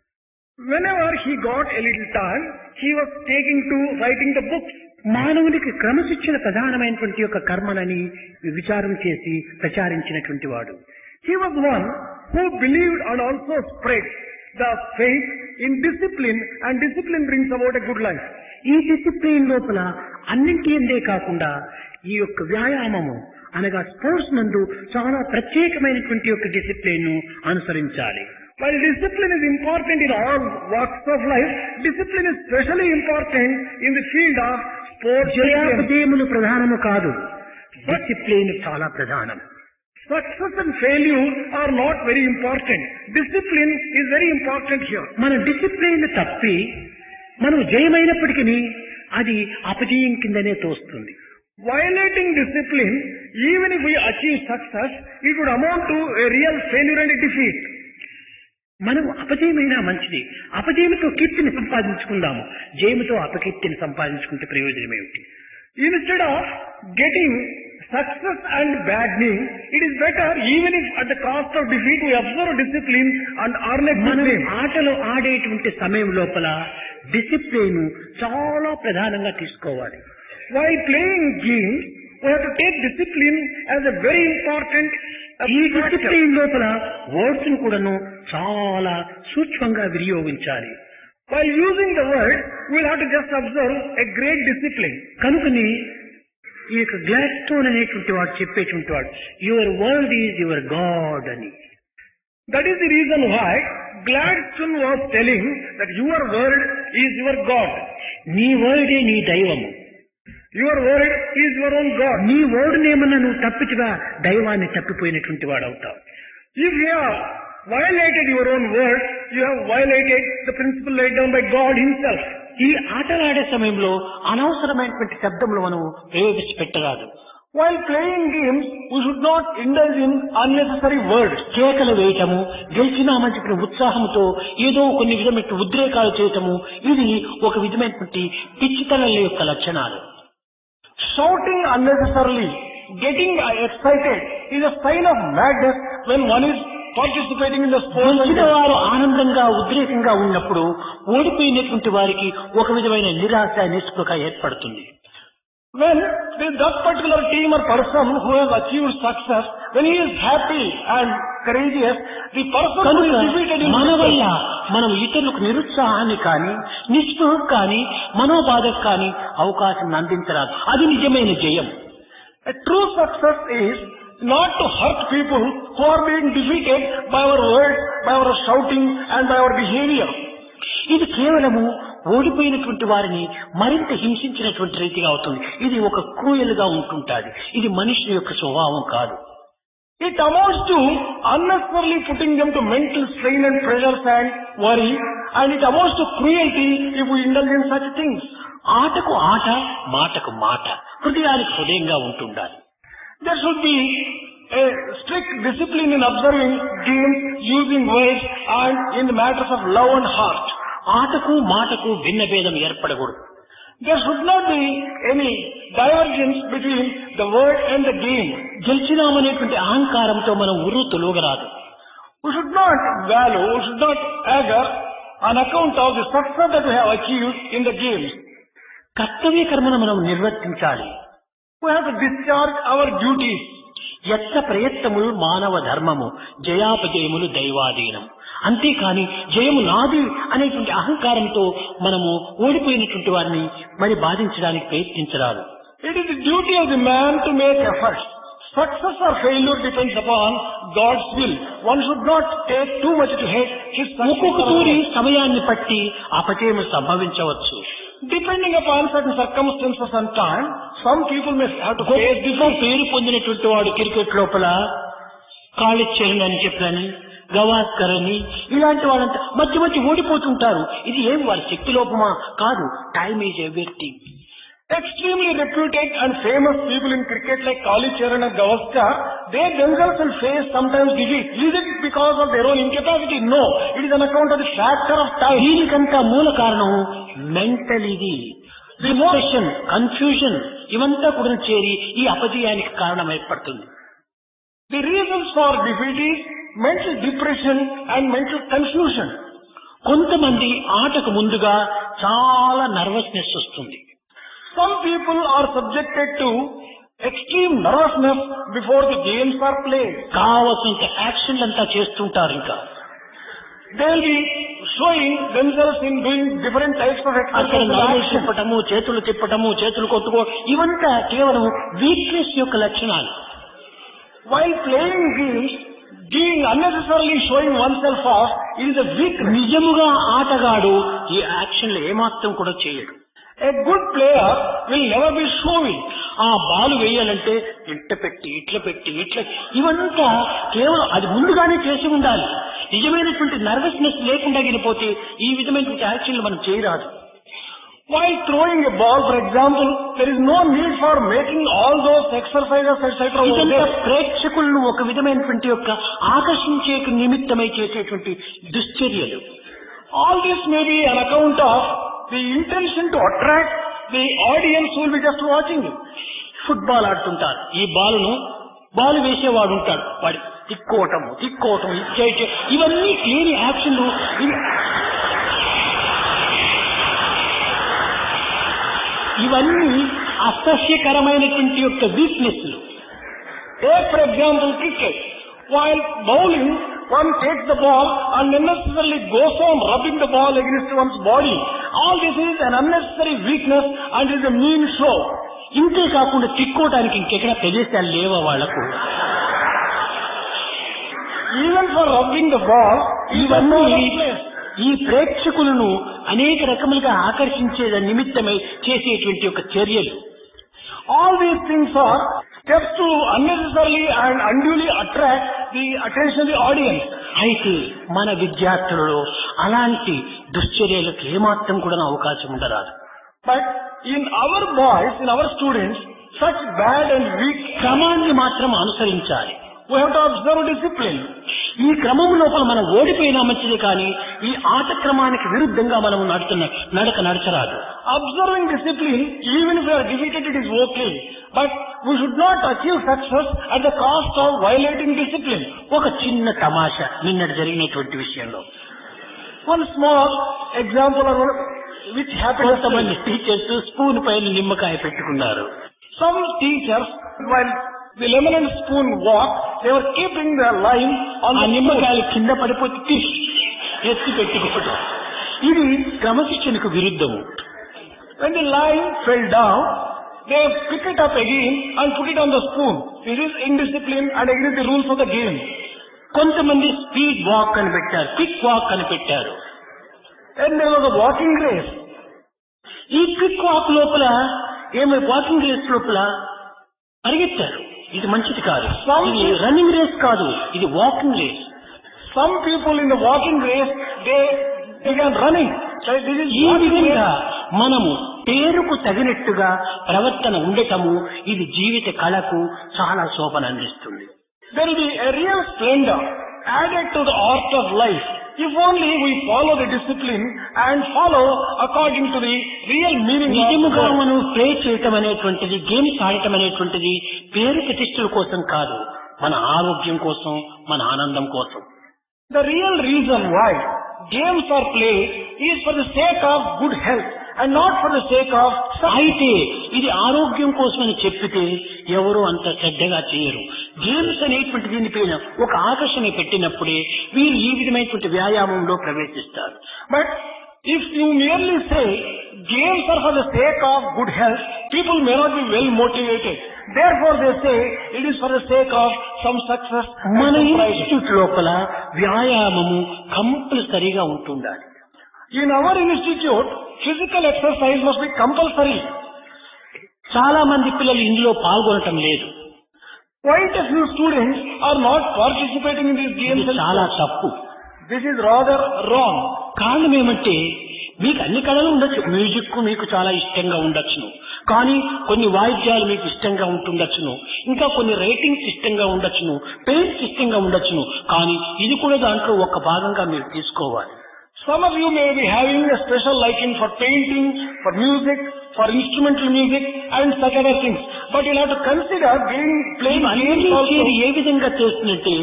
Whenever he got a little time, he was taking to writing the books. మానవునికి క్రమశిక్షణ ప్రధానమైనటువంటి యొక్క కర్మలని విచారం చేసి ప్రచారించినటువంటి వాడు. He was one who believed and also spread the faith in discipline, and discipline brings about a good life. ఈ discipline లోపల అన్నింటి ఎందే కాకుండా ఈ యొక్క వ్యాయామము అనగా స్పోర్ట్స్ నందు చాలా ప్రత్యేకమైనటువంటి యొక్క డిసిప్లిన్ ను అనుసరించాలి. While discipline is important in all walks of life, discipline is specially important in the field of sports. జయాపజయములు ప్రధానము కాదు, డిసిప్లిన్ చాలా ప్రధానం. Success and failure are not very important. Discipline is very important here. మన discipline తప్పి మనం జయమైనప్పటికీ అది అపజయం కిందనే తోస్తుంది. Violating discipline, even if we achieve success, it would amount to a real failure and a defeat. మనం అపజయమైనా మంచిది, అపజయంతో కీర్తిని సంపాదించుకుందాము, జయముతో అపకీర్తిని సంపాదించుకుంటే ప్రయోజనం ఏమిటి? Instead of getting success and bad name, it is better even if at the cost of defeat we observe discipline and earn a good మనం name. ఆటలు ఆడేటువంటి సమయం లోపల డిసిప్లిన్ చాలా ప్రధానంగా తీసుకోవాలి. While playing games, we have to take discipline as a very important ఈ factor. Discipline లోపల words ను కూడాను చాలా సూక్ష్మంగా వినియోగించాలి. While using the word, we will have to just observe a great discipline. కనుకని ఈ యొక్క గ్లాడ్స్టోన్ అనేటువంటి వాడు చెప్పేటువంటి వాడు your world is your God అని. That is the reason why Gladstone was telling that your word is your God. నీ వర్డే నీ దైవము. Your word is your own God. నీ వర్డ్నేమన్నా నువ్వు తప్పితిగా దైవాన్ని తప్పిపోయినటువంటి వాడు అవుతావు. If you have violated your own word, you have violated the principle laid down by God himself. ఈ ఆటలాడే సమయంలో అనవసరమైనటువంటి శబ్దములు మనం ప్రయోగించిపెట్టరాదు. While playing games, we should not indulge in unnecessary words. కేకలు వేయటము, గెలిచినామని చెప్పిన ఉత్సాహంతో ఏదో కొన్ని విధమైన ఉద్రేకాలు చేయటము, ఇది ఒక విధమైనటువంటి పిచ్చితనం యొక్క లక్షణాలు. Shouting unnecessarily, getting excited is a sign of madness when one is participating in the sport. గెలిచిన వారు ఆనందంగా ఉద్రేకంగా ఉన్నప్పుడు ఓడిపోయినటువంటి వారికి ఒక విధమైన నిరాశ నిస్పృహ ఏర్పడుతుంది. When that particular team or person who has achieved success, when he is happy and courageous, the person who is defeated in మన వల్ల మనం ఇతరులకు నిరుత్సాహాన్ని కానీ నిస్పృహ కానీ మనోబాధకు కానీ అవకాశం అందించరాదు. అది నిజమైన జయం. A true success is not to hurt people who are being defeated by our words, by our shouting and by our behavior. ఇది కేవలము ఓడిపోయినటువంటి వారిని మరింత హింసించినటువంటి రీతిగా అవుతుంది. ఇది ఒక క్రూయల్గా ఉంటుంటాది. ఇది మనిషి యొక్క స్వభావం కాదు. It amounts to unnecessarily putting them to mental strain and pressures and worry, and it amounts to cruelty if we indulge in such things. ఆటకు ఆట, మాటకు మాట, హృదయానికి హృదయంగా ఉంటుండాలి. There should be a strict discipline in observing games, using words, and in the matters of love and heart. ఆటకు మాటకు భిన్న భేదం ఏర్పడకూడదు. There should not be any divergence between the word and the game. గెలిచినామనేటువంటి అహంకారంతో మనం ఉర్రు తొలగరాదు. We should not value, we should not anger on account of the success that we have achieved in the games. కర్తవ్య కర్మను మనం నిర్వర్తించాలి. We have to discharge our duties. యత్న ప్రయత్నములు మానవ ధర్మము, జయాపజయములు దైవాధీనం. అంతేకాని జయము నాది అనేటువంటి అహంకారంతో మనము ఓడిపోయినటువంటి వారిని మరి బాధించడానికి ప్రయత్నించరాదు. It is the duty of the man to make efforts. Success or failure depends upon God's will. One should not take too much to hate his ఒక్కొక్క తూరి సమయాన్ని బట్టి అపజయము సంభవించవచ్చు. Depending upon certain circumstances and time, some people may have to face గొప్ప పేరు పొందినటువంటి వాడు cricket లోపల కాళిచరణ్ అని చెప్పని, గవాస్కర్ అని, ఇలాంటి వాళ్ళంతా మధ్య మధ్య ఓడిపోతుంటారు. ఇది ఏం వారి శక్తి లోపమా? కాదు. Time is everything. extremely reputed and famous people in cricket like Kalicharan and Gavaskar, they themselves will face sometimes defeat. Is it because of their own incapacity? No. It is on account of the factor of time. దీనికంతా మూల కారణం mental ఇది. Depression, confusion ఇవంతా కూడా చేరి ఈ అపజయానికి కారణం ఏర్పడుతుంది. The reasons for defeat is mental depression and mental confusion. కొంతమంది ఆటకు ముందుగా చాలా నర్వస్నెస్ వస్తుంది. Some people are subjected to extreme nervousness before the games are played. కావాల్సినంత యాక్షన్లు అంతా చేస్తుంటారు. ఇంకా they will be showing themselves in doing different types of అక్కడ exercises. నడుము తిప్పటము, చేతులు తిప్పటము, చేతులు కొట్టుకో, ఇవంతా కేవలం వీక్నెస్ యొక్క లక్షణాలు. While playing games, being unnecessarily showing oneself off, it is a weakness. నిజముగా ఆటగాడు ఈ యాక్షన్లు ఏమాత్రం కూడా చేయడు. A good player will never be showing. ఆ బాలు వేయాలంటే ఇట్ల పెట్టి ఇట్లా ఇవంతా కేవలం అది ముందుగానే చేసి ఉండాలి. నిజమైనటువంటి నర్వస్నెస్ లేకుండా గినిపోతే ఈ విధమైనటువంటి యాక్షన్లు మనం చేయరాదు. While throwing a ball, for example, there is no need for making all those exercises, etc. over ఇదంతా there. ప్రేక్షకులను ఒక విధమైనటువంటి యొక్క ఆకర్షించే నిమిత్తమై చేసేటువంటి దుశ్చర్యలు. All this may be on account of the intention to attract the audience who will be just watching it. Football ఆడుతుంటారు. ఈ బాలు వేసేవాడు ఉంటాడు. వాడి తిక్కోవటము ఇవన్నీ లేని యాక్షన్లు. ఇవన్నీ అసహ్యకరమైనటువంటి యొక్క వీక్నెస్లు. Take for example cricket. While bowling, one takes the ball and unnecessarily goes on rubbing the ball against one's body. All this is an unnecessary weakness and is a mean show. ఇంతే కాకుండా తిక్కోవడానికి ఇంకెక్కడ ప్రదేశాలు లేవా వాళ్లకు? Even for rubbing the ball, ఇవన్నీ ఈ ప్రేక్షకులను అనేక రకములుగా ఆకర్షించే నిమిత్తమై చేసేటువంటి ఒక చర్యలు. all these things are steps to unnecessarily and unduly attract the attention of the audience. అయితే మన విద్యార్థులలో అలాంటి దుశ్చర్యలకు ఏమాత్రం కూడా అవకాశం ఉండరాదు. But in our boys, in our students, such bad and weak క్రమాన్ని మాత్రం అనుసరించాలి. we have to observe discipline. ఈ క్రమం లోపల మనం ఓడిపోయినా మంచిదే కానీ ఈ ఆట క్రమానికి విరుద్ధంగా మనం నడచరాదు. Observing discipline, even if we are defeated, it is okay. But we should not achieve success at the cost of violating discipline. ఒక చిన్న తమాషా నిన్నటి జరిగినటువంటి విషయంలో One small example or which happened. కొంతమంది టీచర్స్ స్పూన్ పైన నిమ్మకాయ పెట్టుకున్నారు. Some teachers, while the lemon and spoon walk, they were keeping the line on ఆ the నిమ్మకాయలు కింద పడిపోతే ఎత్తి పెట్టుకోవడం ఇది క్రమశిక్షణకు విరుద్ధము. When the line fell down, they pick it up again and put it on the spoon. This is indiscipline and against the rules of the game. కొంతమంది speed walk అని పెట్టారు, క్విక్ వాక్ అని పెట్టారు. And there was a walking race. ఈ quick walk లోపల walking race లోపల పరిగెత్తారు. ఇది మంచిది కాదు. ఇది రన్నింగ్ రేస్ కాదు, ఇది walking race. Some people in the walking race, they began running. So this is ఈ విధంగా మనము పేరుకు తగినట్టుగా ప్రవర్తన ఉండటము ఇది జీవిత కళకు చాలా శోభను అందిస్తుంది. There will be a real splendor added to the art of life if only we follow the discipline and follow according to the real meaning of నిజముగా the word. మనం ప్లే చేయటం అనేటువంటిది, గేమ్స్ ఆడటం అనేటువంటిది పేరు ప్రతిష్టల కోసం కాదు, మన ఆరోగ్యం కోసం, మన ఆనందం కోసం. The real reason why games are played is for the sake of good health and not for the sake of అయితే ఇది ఆరోగ్యం కోసమని చెప్పితే ఎవరు అంత శ్రద్ధగా చేయరు. గేమ్స్ అనేటువంటి దీనిపైన ఒక ఆకర్షణ పెట్టినప్పుడే వీరు ఈ విధమైనటువంటి వ్యాయామంలో ప్రవేశిస్తారు. But if you merely say games are for the sake of good health, people may not be well motivated. Therefore they say it is for the sake of some success and మన some prize. Institute లోపల వ్యాయామము కంపల్సరీగా ఉంటుండాలి. In our institute, physical exercise must be compulsory. చాలా మంది పిల్లలు ఇందులో పాల్గొనటం లేదు. Quite a few students are not participating in these games. ఇది చాలా తప్పు. This is rather wrong. కారణం ఏమంటే మీకు అన్ని కళలు ఉండొచ్చు. మ్యూజిక్ మీకు చాలా ఇష్టంగా ఉండొచ్చును, కానీ కొన్ని వాయిద్యాలు మీకు ఇష్టంగా ఉంటుండొచ్చును, ఇంకా కొన్ని రైటింగ్స్ ఇష్టంగా ఉండొచ్చును, పెయింట్స్ ఇష్టంగా ఉండొచ్చును, కానీ ఇది కూడా దాంట్లో ఒక భాగంగా మీరు తీసుకోవాలి. Some of you may be having a special liking for painting, for music, for instrumental music and such other things. But you'll have to consider playing games also. ఏ విధంగా చేస్తున్నట్టే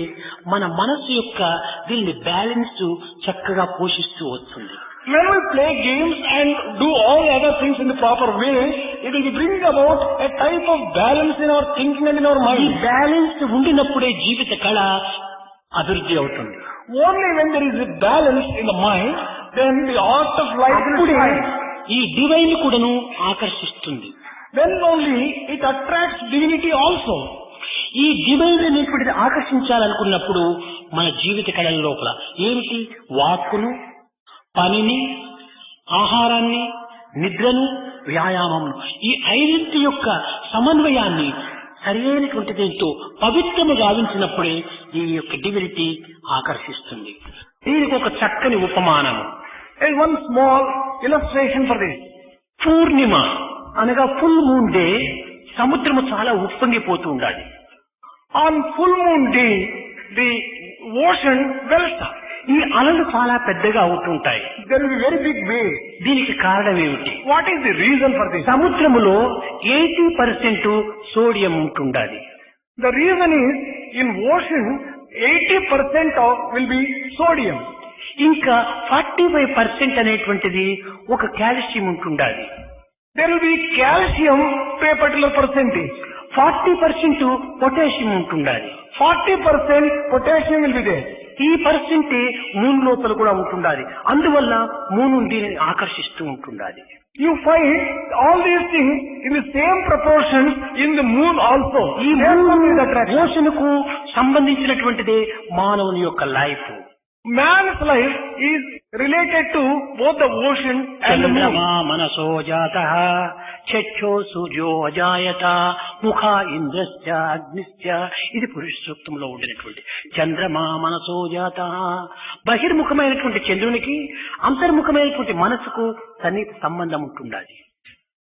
మన మనసు యొక్క దీన్ని బ్యాలెన్స్ చక్కగా పోషిస్తూ వస్తుంది. When we play games and do all other things in the proper way, it will be bringing about a type of balance in our thinking and in our ఈ mind. Balance ఉండినప్పుడే జీవిత కళ అభివృద్ధి అవుతుంది. Only when there is a balance in the mind, then the art of life will అప్పుడే shine. ఈ divine కూడాను ఆకర్షిస్తుంది. Then only it attracts divinity also. ఈ డివైన్ అనేటువంటిది ఆకర్షించాలనుకున్నప్పుడు మన జీవిత కళల లోపల ఏమిటి? వాక్కును, పనిని, ఆహారాన్ని, నిద్రను, వ్యాయామమును, ఈ ఐదింటి యొక్క సమన్వయాన్ని సరైనటువంటి దీంతో పవిత్రము గావించినప్పుడే ఈ యొక్క డివినిటీ ఆకర్షిస్తుంది. దీనికి ఒక చక్కని ఉపమానము. There is one small illustration for this. పూర్ణిమ అనగా ఫుల్ మూన్ డే సముద్రము చాలా ఉప్పొంగిపోతూ ఉండాలి. On full moon day, the ocean wells up. ఈ అలలు చాలా పెద్దగా అవుతుంటాయి. There will be very big waves. దీనికి కారణం ఏమిటి? What is the reason for this? సముద్రములో 80% సోడియం ఉంటుండాలి. The reason is, in ocean, 80% will be sodium. ఇంకా 45% అనేటువంటిది ఒక కాల్షియం ఉంటుండాలి. There will be calcium to a particular percentage. 40% potassium ఉంటుండాలి. 40% potassium will be there. ఈ పర్సెంటే మూన్ లోపల కూడా ఉంటుండాలి. అందువల్ల మూన్ దీనిని ఆకర్షిస్తూ ఉంటుండాలి. You find all these things in the same proportions in the moon also. ఈ Therefore there is attraction. ఓషన్కు సంబంధించినటువంటిదే మానవుని యొక్క life. Man's life is related to both the ocean and the moon. చంద్రమా మనసో జాతః చక్షో సూర్యో అజాయత ముఖ ఇంద్రశ్చ అగ్నిశ్చ. ఇది పురుష సూక్తంలో ఉండినటువంటి చంద్రమా మనసో జాతః. బహిర్ముఖమైనటువంటి చంద్రునికి అంతర్ముఖమైనటువంటి మనసుకు సన్నిహిత సంబంధం ఉంటుండాలి.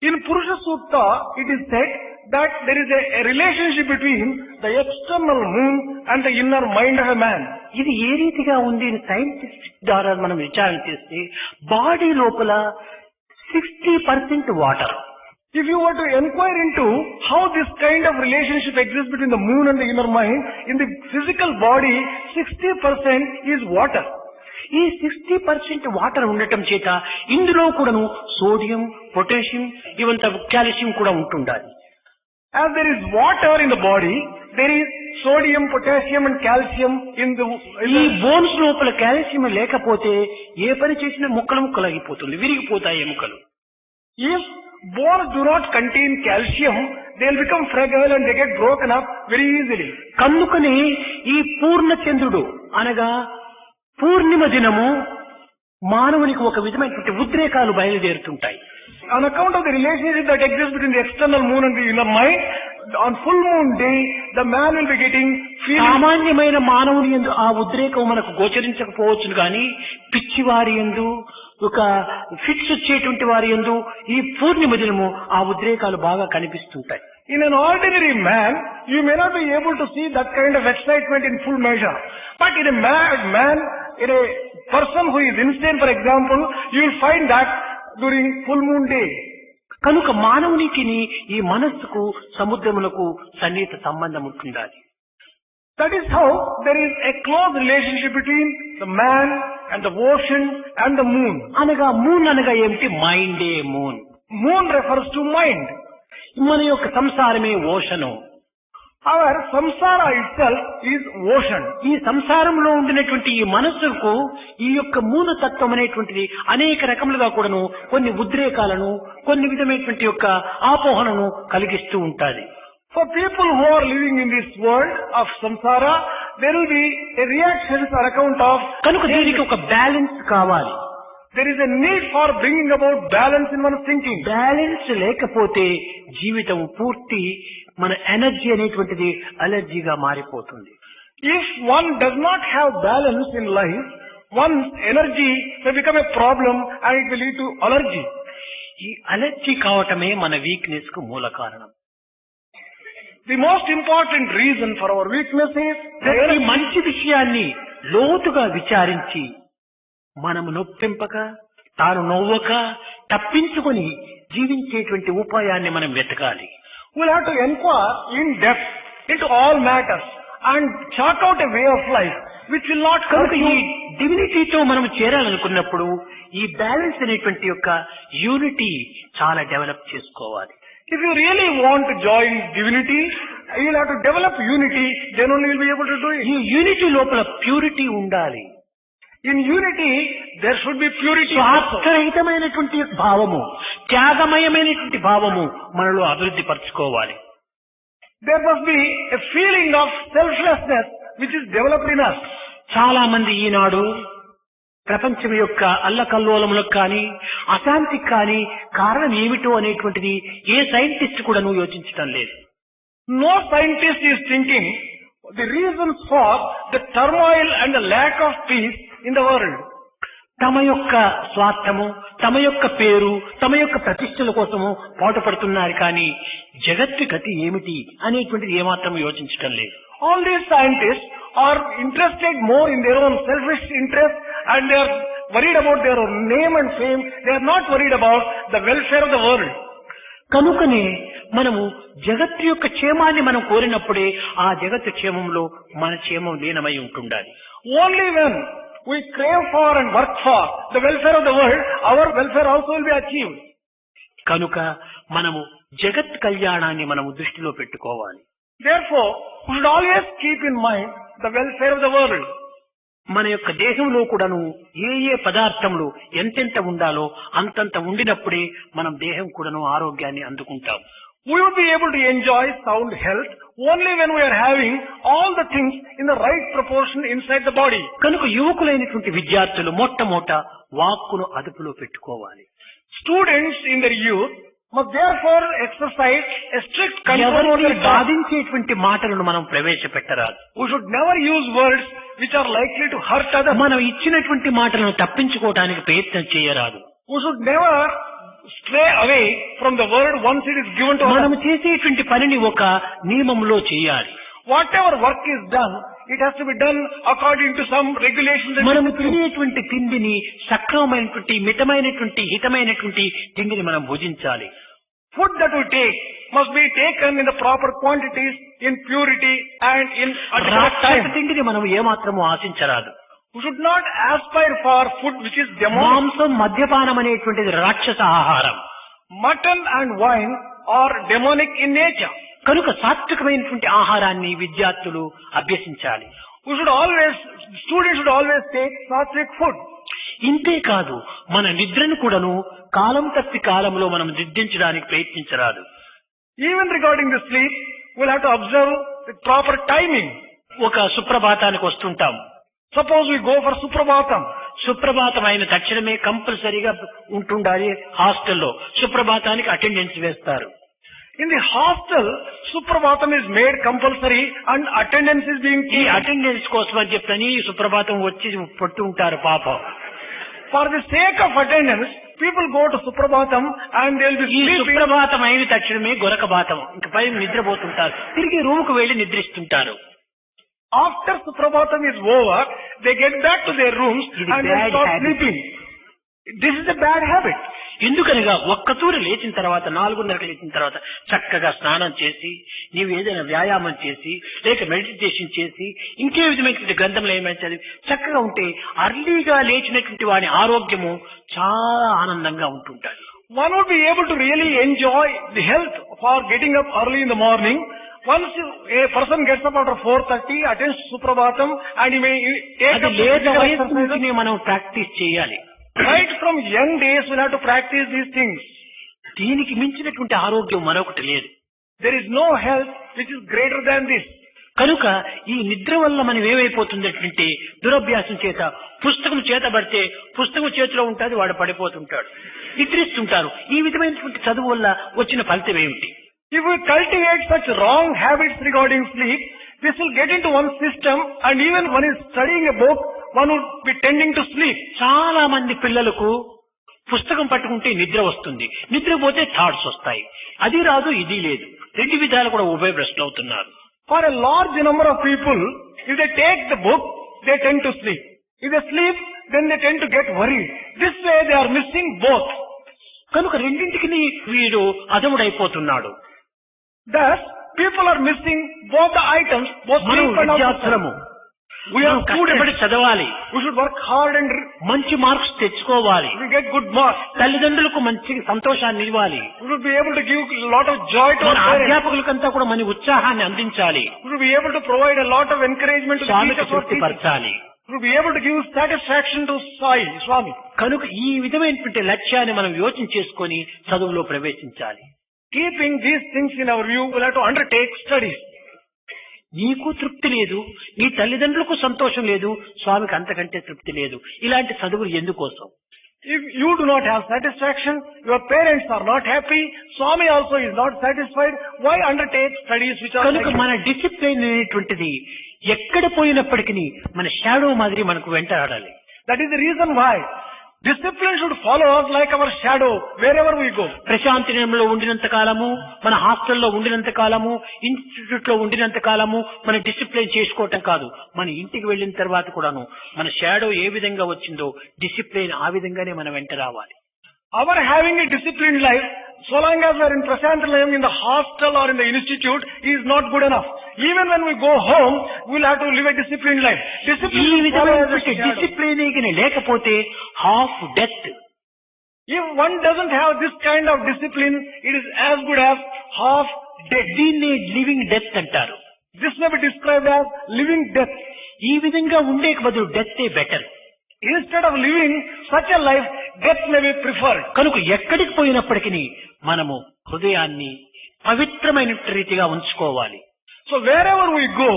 In Purusha Sukta, it is said that there is a relationship between the external moon and the inner mind of a man. ఇది ఏ రీతిగా ఉంది సైంటిస్ట్ ద్వారా మనం విచారణ చేస్తే బాడీ లోపల 60% water. If you were to inquire into how this kind of relationship exists between the moon and the inner mind, in the physical body, 60% is water. ఈ 60% water ఉండటం చేత ఇందులో కూడాను సోడియం, పొటాషియం, ఇవంతా కాల్షియం కూడా ఉంటుండాలి. As there is water in the body, there is sodium, potassium and calcium in the ఈ bones లోపల కాల్షియం లేకపోతే ఏ పని చేసినా ముక్కలు ముక్కలైపోతుంది, విరిగిపోతాయి ఎముకలు. If bones do not contain calcium, they will become fragile and they get broken up very easily. కన్నుకని ఈ పూర్ణ చంద్రుడు అనగా పూర్ణిమ దినము మానవునికి ఒక విధమైనటువంటి ఉద్రేకాలు బయలుదేరుతుంటాయి. On account of the relationship that exists between the external moon and the inner mind, on full moon day, the man will be getting feelings. సామాన్యమైన మానవుని యందు ఆ ఉద్రేకం మనకు గోచరించకపోవచ్చును కానీ పిచ్చివారి యందు ఒక ఫిట్స్ వచ్చేటువంటి వారి యందు ఈ పూర్ణిమ దినము ఆ ఉద్రేకాలు బాగా కనిపిస్తుంటాయి. In an ordinary man, you may not be able to see that kind of excitement in full measure. But in a man, in a person who is insane, for example, you will find that during full moon day. కనుక మానవునికి ఈ మనస్సుకు సముద్రమునకు సన్నిహిత సంబంధం ఉంటుండాలి. That is how there is a close relationship between the man and the ocean and the moon. అనగా moon అనగా ఏమిటి? మైండే moon. Moon refers to mind. మన యొక్క సంసారమే ocean. Our samsara itself is ocean. ఈ సంసారంలో ఉండినటువంటి ఈ మనస్సుకు ఈ యొక్క మూలతత్వం అనేటువంటిది అనేక రకములుగా కూడాను కొన్ని ఉద్రేకాలను కొన్ని విధమైనటువంటి యొక్క ఆపోహనను కలిగిస్తూ ఉంటాది. For people who are living in this world of samsara, there will be a reaction on account of. కనుక దీనికి ఒక బ్యాలెన్స్ కావాలి. There is a need for bringing about balance in one's thinking. Balance లేకపోతే జీవితం పూర్తి మన energy అనేటువంటిది అలర్జీగా మారిపోతుంది. If one does not have balance in life, one's energy may become a problem and it will lead to allergy. ఈ allergy కావటమే మన weakness కు మూల కారణం. The most important reason for our weakness is ప్రతి మంచి విషయాన్ని లోతుగా విచారించి మనము నొప్పింపక తాను నవ్వక తప్పించుకొని జీవించేటువంటి ఉపాయాన్ని మనం వెతకాలి. We'll have to inquire in depth into all matters and chart out a way of life which will not hurt ఈ you. డివినిటీతో మనం చేరాలనుకున్నప్పుడు ఈ బ్యాలెన్స్ అనేటువంటి యొక్క యూనిటీ చాలా డెవలప్ చేసుకోవాలి. If you really want to join divinity, you'll have to develop unity, then only you'll be able to do it. ఈ unity లోపల purity ఉండాలి. In unity, there should be purity. స్వార్థరహితమైనటువంటి భావము, త్యాగమయమైనటువంటి భావము మనలో అభివృద్ధి పరచుకోవాలి. There must be a feeling of selflessness which is developed in us. చాలా మంది ఈనాడు ప్రపంచం యొక్క అల్లకల్లోలములకు కానీ అశాంతికి కానీ కారణం ఏమిటో అనేటువంటిది ఏ సైంటిస్ట్ కూడా యోచించడం లేదు. No scientist is thinking the reasons for the turmoil and the lack of peace in the world. తమ యొక్క స్వార్థము, తమ యొక్క పేరు, తమ యొక్క ప్రతిష్టల కోసము పాటుపడుతున్నారు కానీ జగత్తు గతి ఏమిటి అనేటువంటిది ఏమాత్రం యోచించడం లేదు. All these scientists are interested more in their own selfish interest and they are worried about their own name and fame. They are not worried about the welfare of the world. కనుకనే మనము జగత్తు యొక్క క్షేమాన్ని మనం కోరినప్పుడే ఆ జగత్తు క్షేమంలో మన క్షేమం లీనమై ఉంటుండాలి. Only when we crave for and work for the welfare of the world, our welfare also will be achieved. కనుక మనము జగత్ కళ్యాణాన్ని మనము దృష్టిలో పెట్టుకోవాలి. Therefore, we should always keep in mind the welfare of the world. మన యొక్క దేహంలో కూడాను ఏ పదార్థములు ఎంతెంత ఉండాలో అంతంత ఉండినప్పుడే మనం దేహం కూడాను ఆరోగ్యాన్ని అందుకుంటాం. We would be able to enjoy sound health only when we are having all the things in the right proportion inside the body. కనుక యువకులైనటువంటి విద్యార్థులు మొట్టమొదట వాక్కును అదుపులో పెట్టుకోవాలి. Students in their youth must therefore exercise a strict control over their tongue. బాధించేటువంటి మాటలను మనం ప్రవేశపెట్టరాదు. We should never use words which are likely to hurt others. మనం ఇచ్చినటువంటి మాటలను తప్పించుకోవడానికి ప్రయత్నం చేయరాదు. We should never stray away from the word once it is given to us. మనం చేసేటువంటి పనిని ఒక నియమంలో చేయాలి. Whatever work is done, it has to be done according to some regulations. మనము తినేటువంటి తిండిని సక్రమమైనటువంటి మితమైనటువంటి హితమైనటువంటి తిండిని మనం భుజించాలి. Food that we take must be taken in the proper quantities, in purity and in at the correct time. తిండిని మనం ఏమాత్రము ఆశించరాదు. We should not aspire for food which is demonic. మాంసం మద్యపానం అనేటువంటిది రాక్షస ఆహారం. Mutton and wine are demonic in nature. కనుక సాత్వికమైనటువంటి ఆహారాన్ని విద్యార్థులు అభ్యసించాలి. Students should always take sattvic food. ఇంతే కాదు, మన నిద్రను కూడాను కాలం తప్పి కాలంలో మనం నిద్రించడానికి ప్రయత్నించరాదు. Even regarding the sleep, we'll have to observe the proper timing. ఒక సుప్రభాతానికి వస్తుంటాం. Suppose we go for Suprabhatam. సుప్రభాతం అయిన తక్షణమే కంపల్సరీగా ఉంటుండాలి హాస్టల్లో. సుప్రభాతానికి అటెండెన్స్ వేస్తారు. In the hostel, Suprabhatam is made compulsory and attendance is being ఈ taken. అటెండెన్స్ కోసం అని చెప్పని సుప్రభాతం వచ్చి పట్టు ఉంటారు పాపం. For the sake of attendance, people go to Suprabhatam and they'll be ఈ sleeping. సుప్రభాతం అయిన తక్షణమే గొరకబాతం, ఇంక పై నిద్రపోతుంటారు. తిరిగి రూముకు వెళ్లి నిద్రిస్తుంటారు. After Suprabhatam is over, they get back to their rooms It is and they bad start habit. sleeping. This is a bad habit. ఎందుకనగా ఒక్కతూరి లేచిన తర్వాత 4:30 లేచిన తర్వాత చక్కగా స్నానం చేసి నీవు ఏదైనా వ్యాయామం చేసి లేక మెడిటేషన్ చేసి ఇంకే విధమైనటువంటి గ్రంథంలో ఏమైనా చదివి చక్కగా ఉంటే అర్లీగా లేచినటువంటి వాని ఆరోగ్యము చాలా ఆనందంగా ఉంటుంటారు. One would be able to really enjoy the health for getting up early in the morning. Once a person gets up after 4:30, attends Suprabhatam and he may take అది up లేత physical వయసు exercises. నుంచి మనం practice చేయాలి. Right from young days, we'll have to practice these things. దీనికి మించినటువంటి ఆరోగ్యం మరొకటి లేదు. There is no health which is greater than this. కనుక ఈ నిద్ర వల్ల మనం ఏమైపోతుందంటే దురభ్యాసం చేత పుస్తకం చేతబడితే పుస్తకం చేతిలో ఉంటుంది, వాడు పడిపోతుంటాడు, నిద్రిస్తుంటారు. ఈ విధమైనటువంటి చదువు వల్ల వచ్చిన ఫలితం ఏమిటి? If we cultivate such wrong habits regarding sleep, this will get into one's system, and even one is studying a book, one would be tending to sleep. చాలా మంది పిల్లలకు పుస్తకం పట్టుకుంటే నిద్ర వస్తుంది, నిద్రపోతే థాట్స్ వస్తాయి. అది రాదు, ఇది లేదు, రెండు విధాలు కూడా ఉభయభ్రష్టులు అవుతున్నారు. For a large number of people, if they take the book, they tend to sleep. If they sleep, then they tend to get worried. This way they are missing both. కనుక రెండింటికి వీడు అదముడైపోతున్నాడు. Thus, people are missing both the items, both మనం sleep and also విద్యార్థులము, we are కష్టపడి students. చదవాలి, We should work hard and మంచి marks తెచ్చుకోవాలి, we get good marks. తల్లిదండ్రులకు మంచి సంతోషాన్ని ఇవ్వాలి, We should be able to give a lot of joy to మన our parents. అధ్యాపకులకంతా కూడా మన ఉత్సాహాన్ని అందించాలి, We should be able to provide a lot of encouragement to the స్వామికి teachers or teachers. తృప్తిపరచాలి. We should be able to give satisfaction to Swami. కనుక ఈ విధమైనటువంటి లక్ష్యాన్ని మనం యోచన చేసుకొని చదువులో ప్రవేశించాలి. Keeping these things in our view, we'll have to undertake studies. నీకు తృప్తి లేదు, నీ తల్లిదండ్రులకు సంతోషం లేదు, స్వామికి అంతకంటే తృప్తి లేదు. ఇలాంటి చదువులు ఎందుకోసం? If you do not have satisfaction, your parents are not happy, Swami also is not satisfied, why undertake studies which are కనుక negative? మన డిసిప్లిన్ అనేటువంటిది ఎక్కడ పోయినప్పటికీ మన షాడో మాదిరి మనకు వెంటాడాలి. That is the reason why discipline should follow us like our shadow wherever we go. Prashanti నిలయంలో ఉండినంత కాలము, మన హాస్టల్లో ఉండినంత కాలము, ఇన్స్టిట్యూట్ లో ఉండినంత కాలము మన డిసిప్లిన్ చేసుకోవటం కాదు, మన ఇంటికి వెళ్ళిన తర్వాత కూడాను మన షాడో ఏ విధంగా వచ్చిందో డిసిప్లిన్ ఆ విధంగానే మన వెంట రావాలి. Our having a disciplined life, so long as we are in Prashantalayam, in the hostel or in the institute, is not good enough. Even when we go home, we will have to live a disciplined life. ఈ Discipline should follow as a విధమైనటువంటి shadow. Discipline లేకపోతే half death. If one doesn't have this kind of discipline, it is as good as half dead. దీన్ని living death అంటారు. This may be described as living death. ఈ విధంగా ఉండే బదులు death better. Instead of living such a life, death may be preferred. కనుక ఎక్కడికి పోయినప్పటికీ మనము హృదయాన్ని పవిత్రమైన రీతిగా ఉంచుకోవాలి. So wherever we go,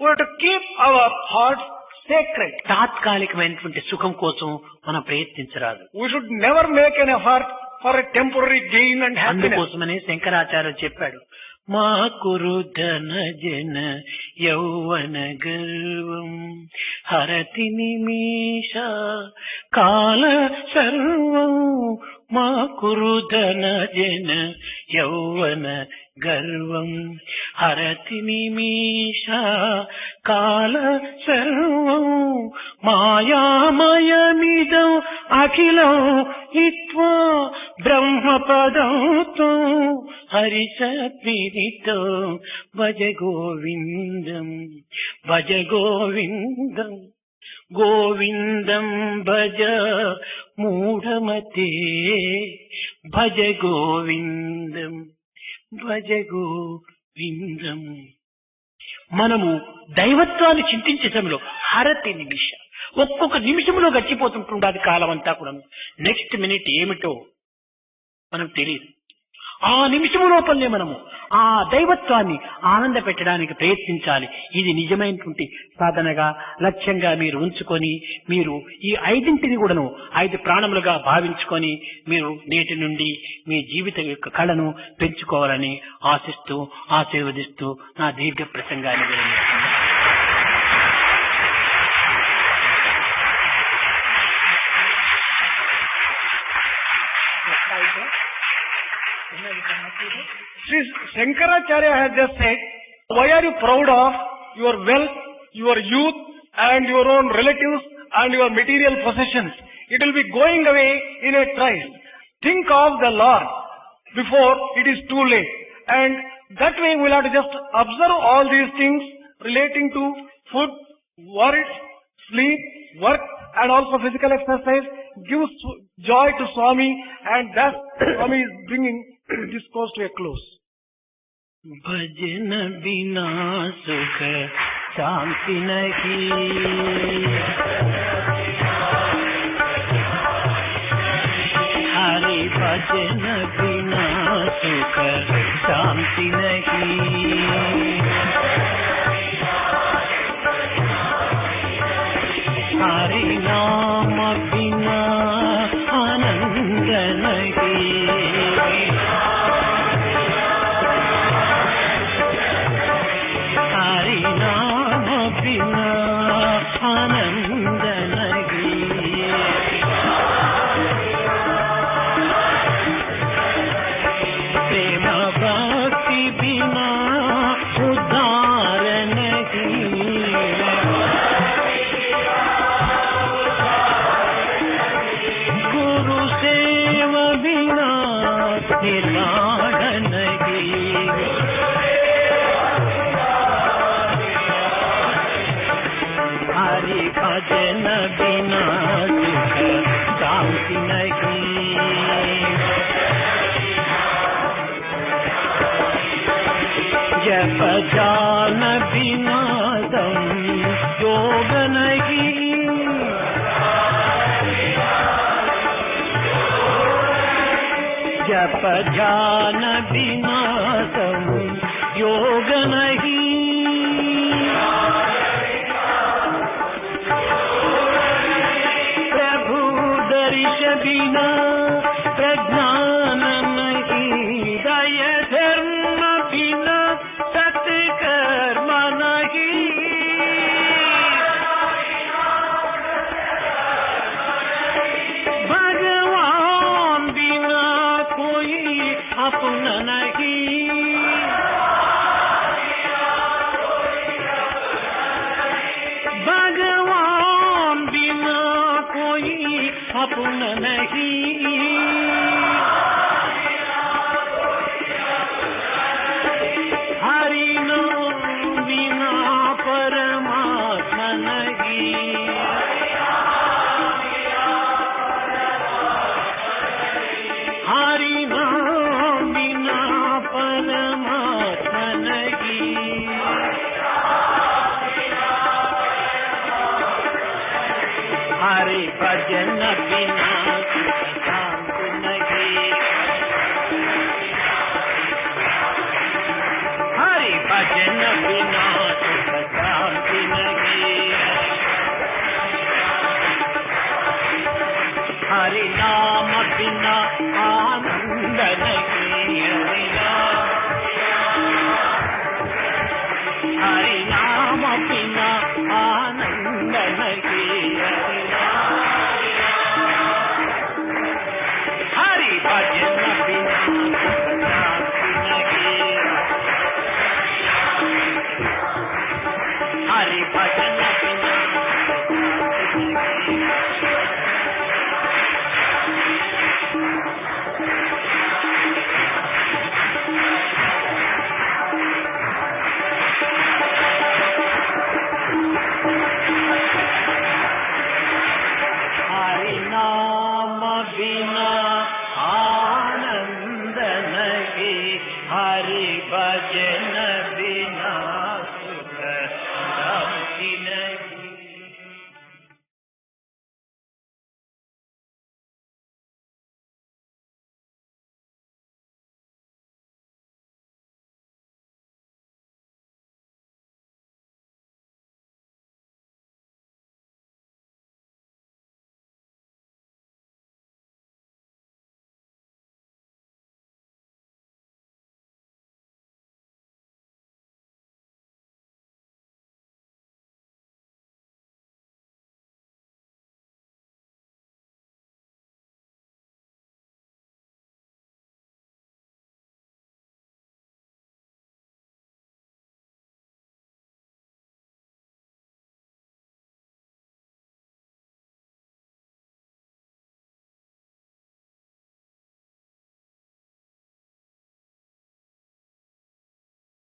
we have to keep our hearts sacred. తాత్కాలికమైనటువంటి సుఖం కోసం మనం ప్రయత్నించరాదు. We should never make an effort for a temporary gain and happiness. అందుకోసమనే శంకరాచార్య చెప్పాడు, మా కురు ధన జన యౌవన గర్వం హరతి నిమిష కాల సర్వం. మా కురు ధన జన యౌవన గర్వం హరతి నిమిష కాల సర్వం. మాయామయమిదం అఖిలం హిత్వా బ్రహ్మపదం త్వం హరిసత్విదితో భజ గోవిందం భజ గోవిందం గోవిందం భజ మూఢమతే భజ గోవిందం భజ గోవిందం. మనము దైవత్వాన్ని చింతించే సమయంలో హరతి నిమిష, ఒక్కొక్క నిమిషంలో గడిచిపోతుంటుండదు కాలం అంతా కూడా. నెక్స్ట్ మినిట్ ఏమిటో మనకు తెలియదు. ఆ నిమిషము లోపలనే మనము ఆ దైవత్వాన్ని ఆనంద పెట్టడానికి ప్రయత్నించాలి. ఇది నిజమైనటువంటి సాధనగా లక్ష్యంగా మీరు ఉంచుకొని మీరు ఈ 5ంటిని కూడాను 5 ప్రాణములుగా భావించుకొని మీరు నేటి నుండి మీ జీవిత యొక్క కళను పెంచుకోవాలని ఆశిస్తూ ఆశీర్వదిస్తూ నా దీర్ఘ ప్రసంగాన్ని విరమిస్తున్నాను. Sri Shankaracharya has just said, why are you proud of your wealth, your youth and your own relatives and your material possessions? It will be going away in a trice. Think of the Lord before it is too late. And that way we will have to just observe all these things relating to food, work, sleep, work and also physical exercise gives joy to Swami, and that Swami is bringing this discourse to a close. भजन बिना सुख शांति नहीं, हरि भजन बिना सुख शांति नहीं, हरि नाम बिना आनंद नहीं, हरि नाम बिना आनंद नहीं, प्रेम भक्ति बिना उद्धार नहीं, गुरु सेवा बिना निर्वाण नहीं, हरि भजन बिना सुख शांति नहीं, जप जान बिना दम योग नहीं, जप जान बिना दम योग नहीं, प्रभु दर्श बिना प्रज्ञान नहीं, दय धर्म बिना सत्कर्म नहीं, भगवान बिना कोई अपना नहीं, भगवान बिना कोई अपना नहीं, हरि नाम बिना परमात्मा नहीं, हरि नाम बिना परमात्मा नहीं, हरि भजन बिना सुख शांति नहीं, हरि भजन बिना सुख शांति नहीं, हरि नाम बिना आनंद नहीं, हरि नाम बिना आनंद नहीं, हरि भजन बिना सुख शांति नहीं, हरि भजन बिना सुख शांति नहीं। हरि नाम बिना आनंद नहीं, हरि भजन बिना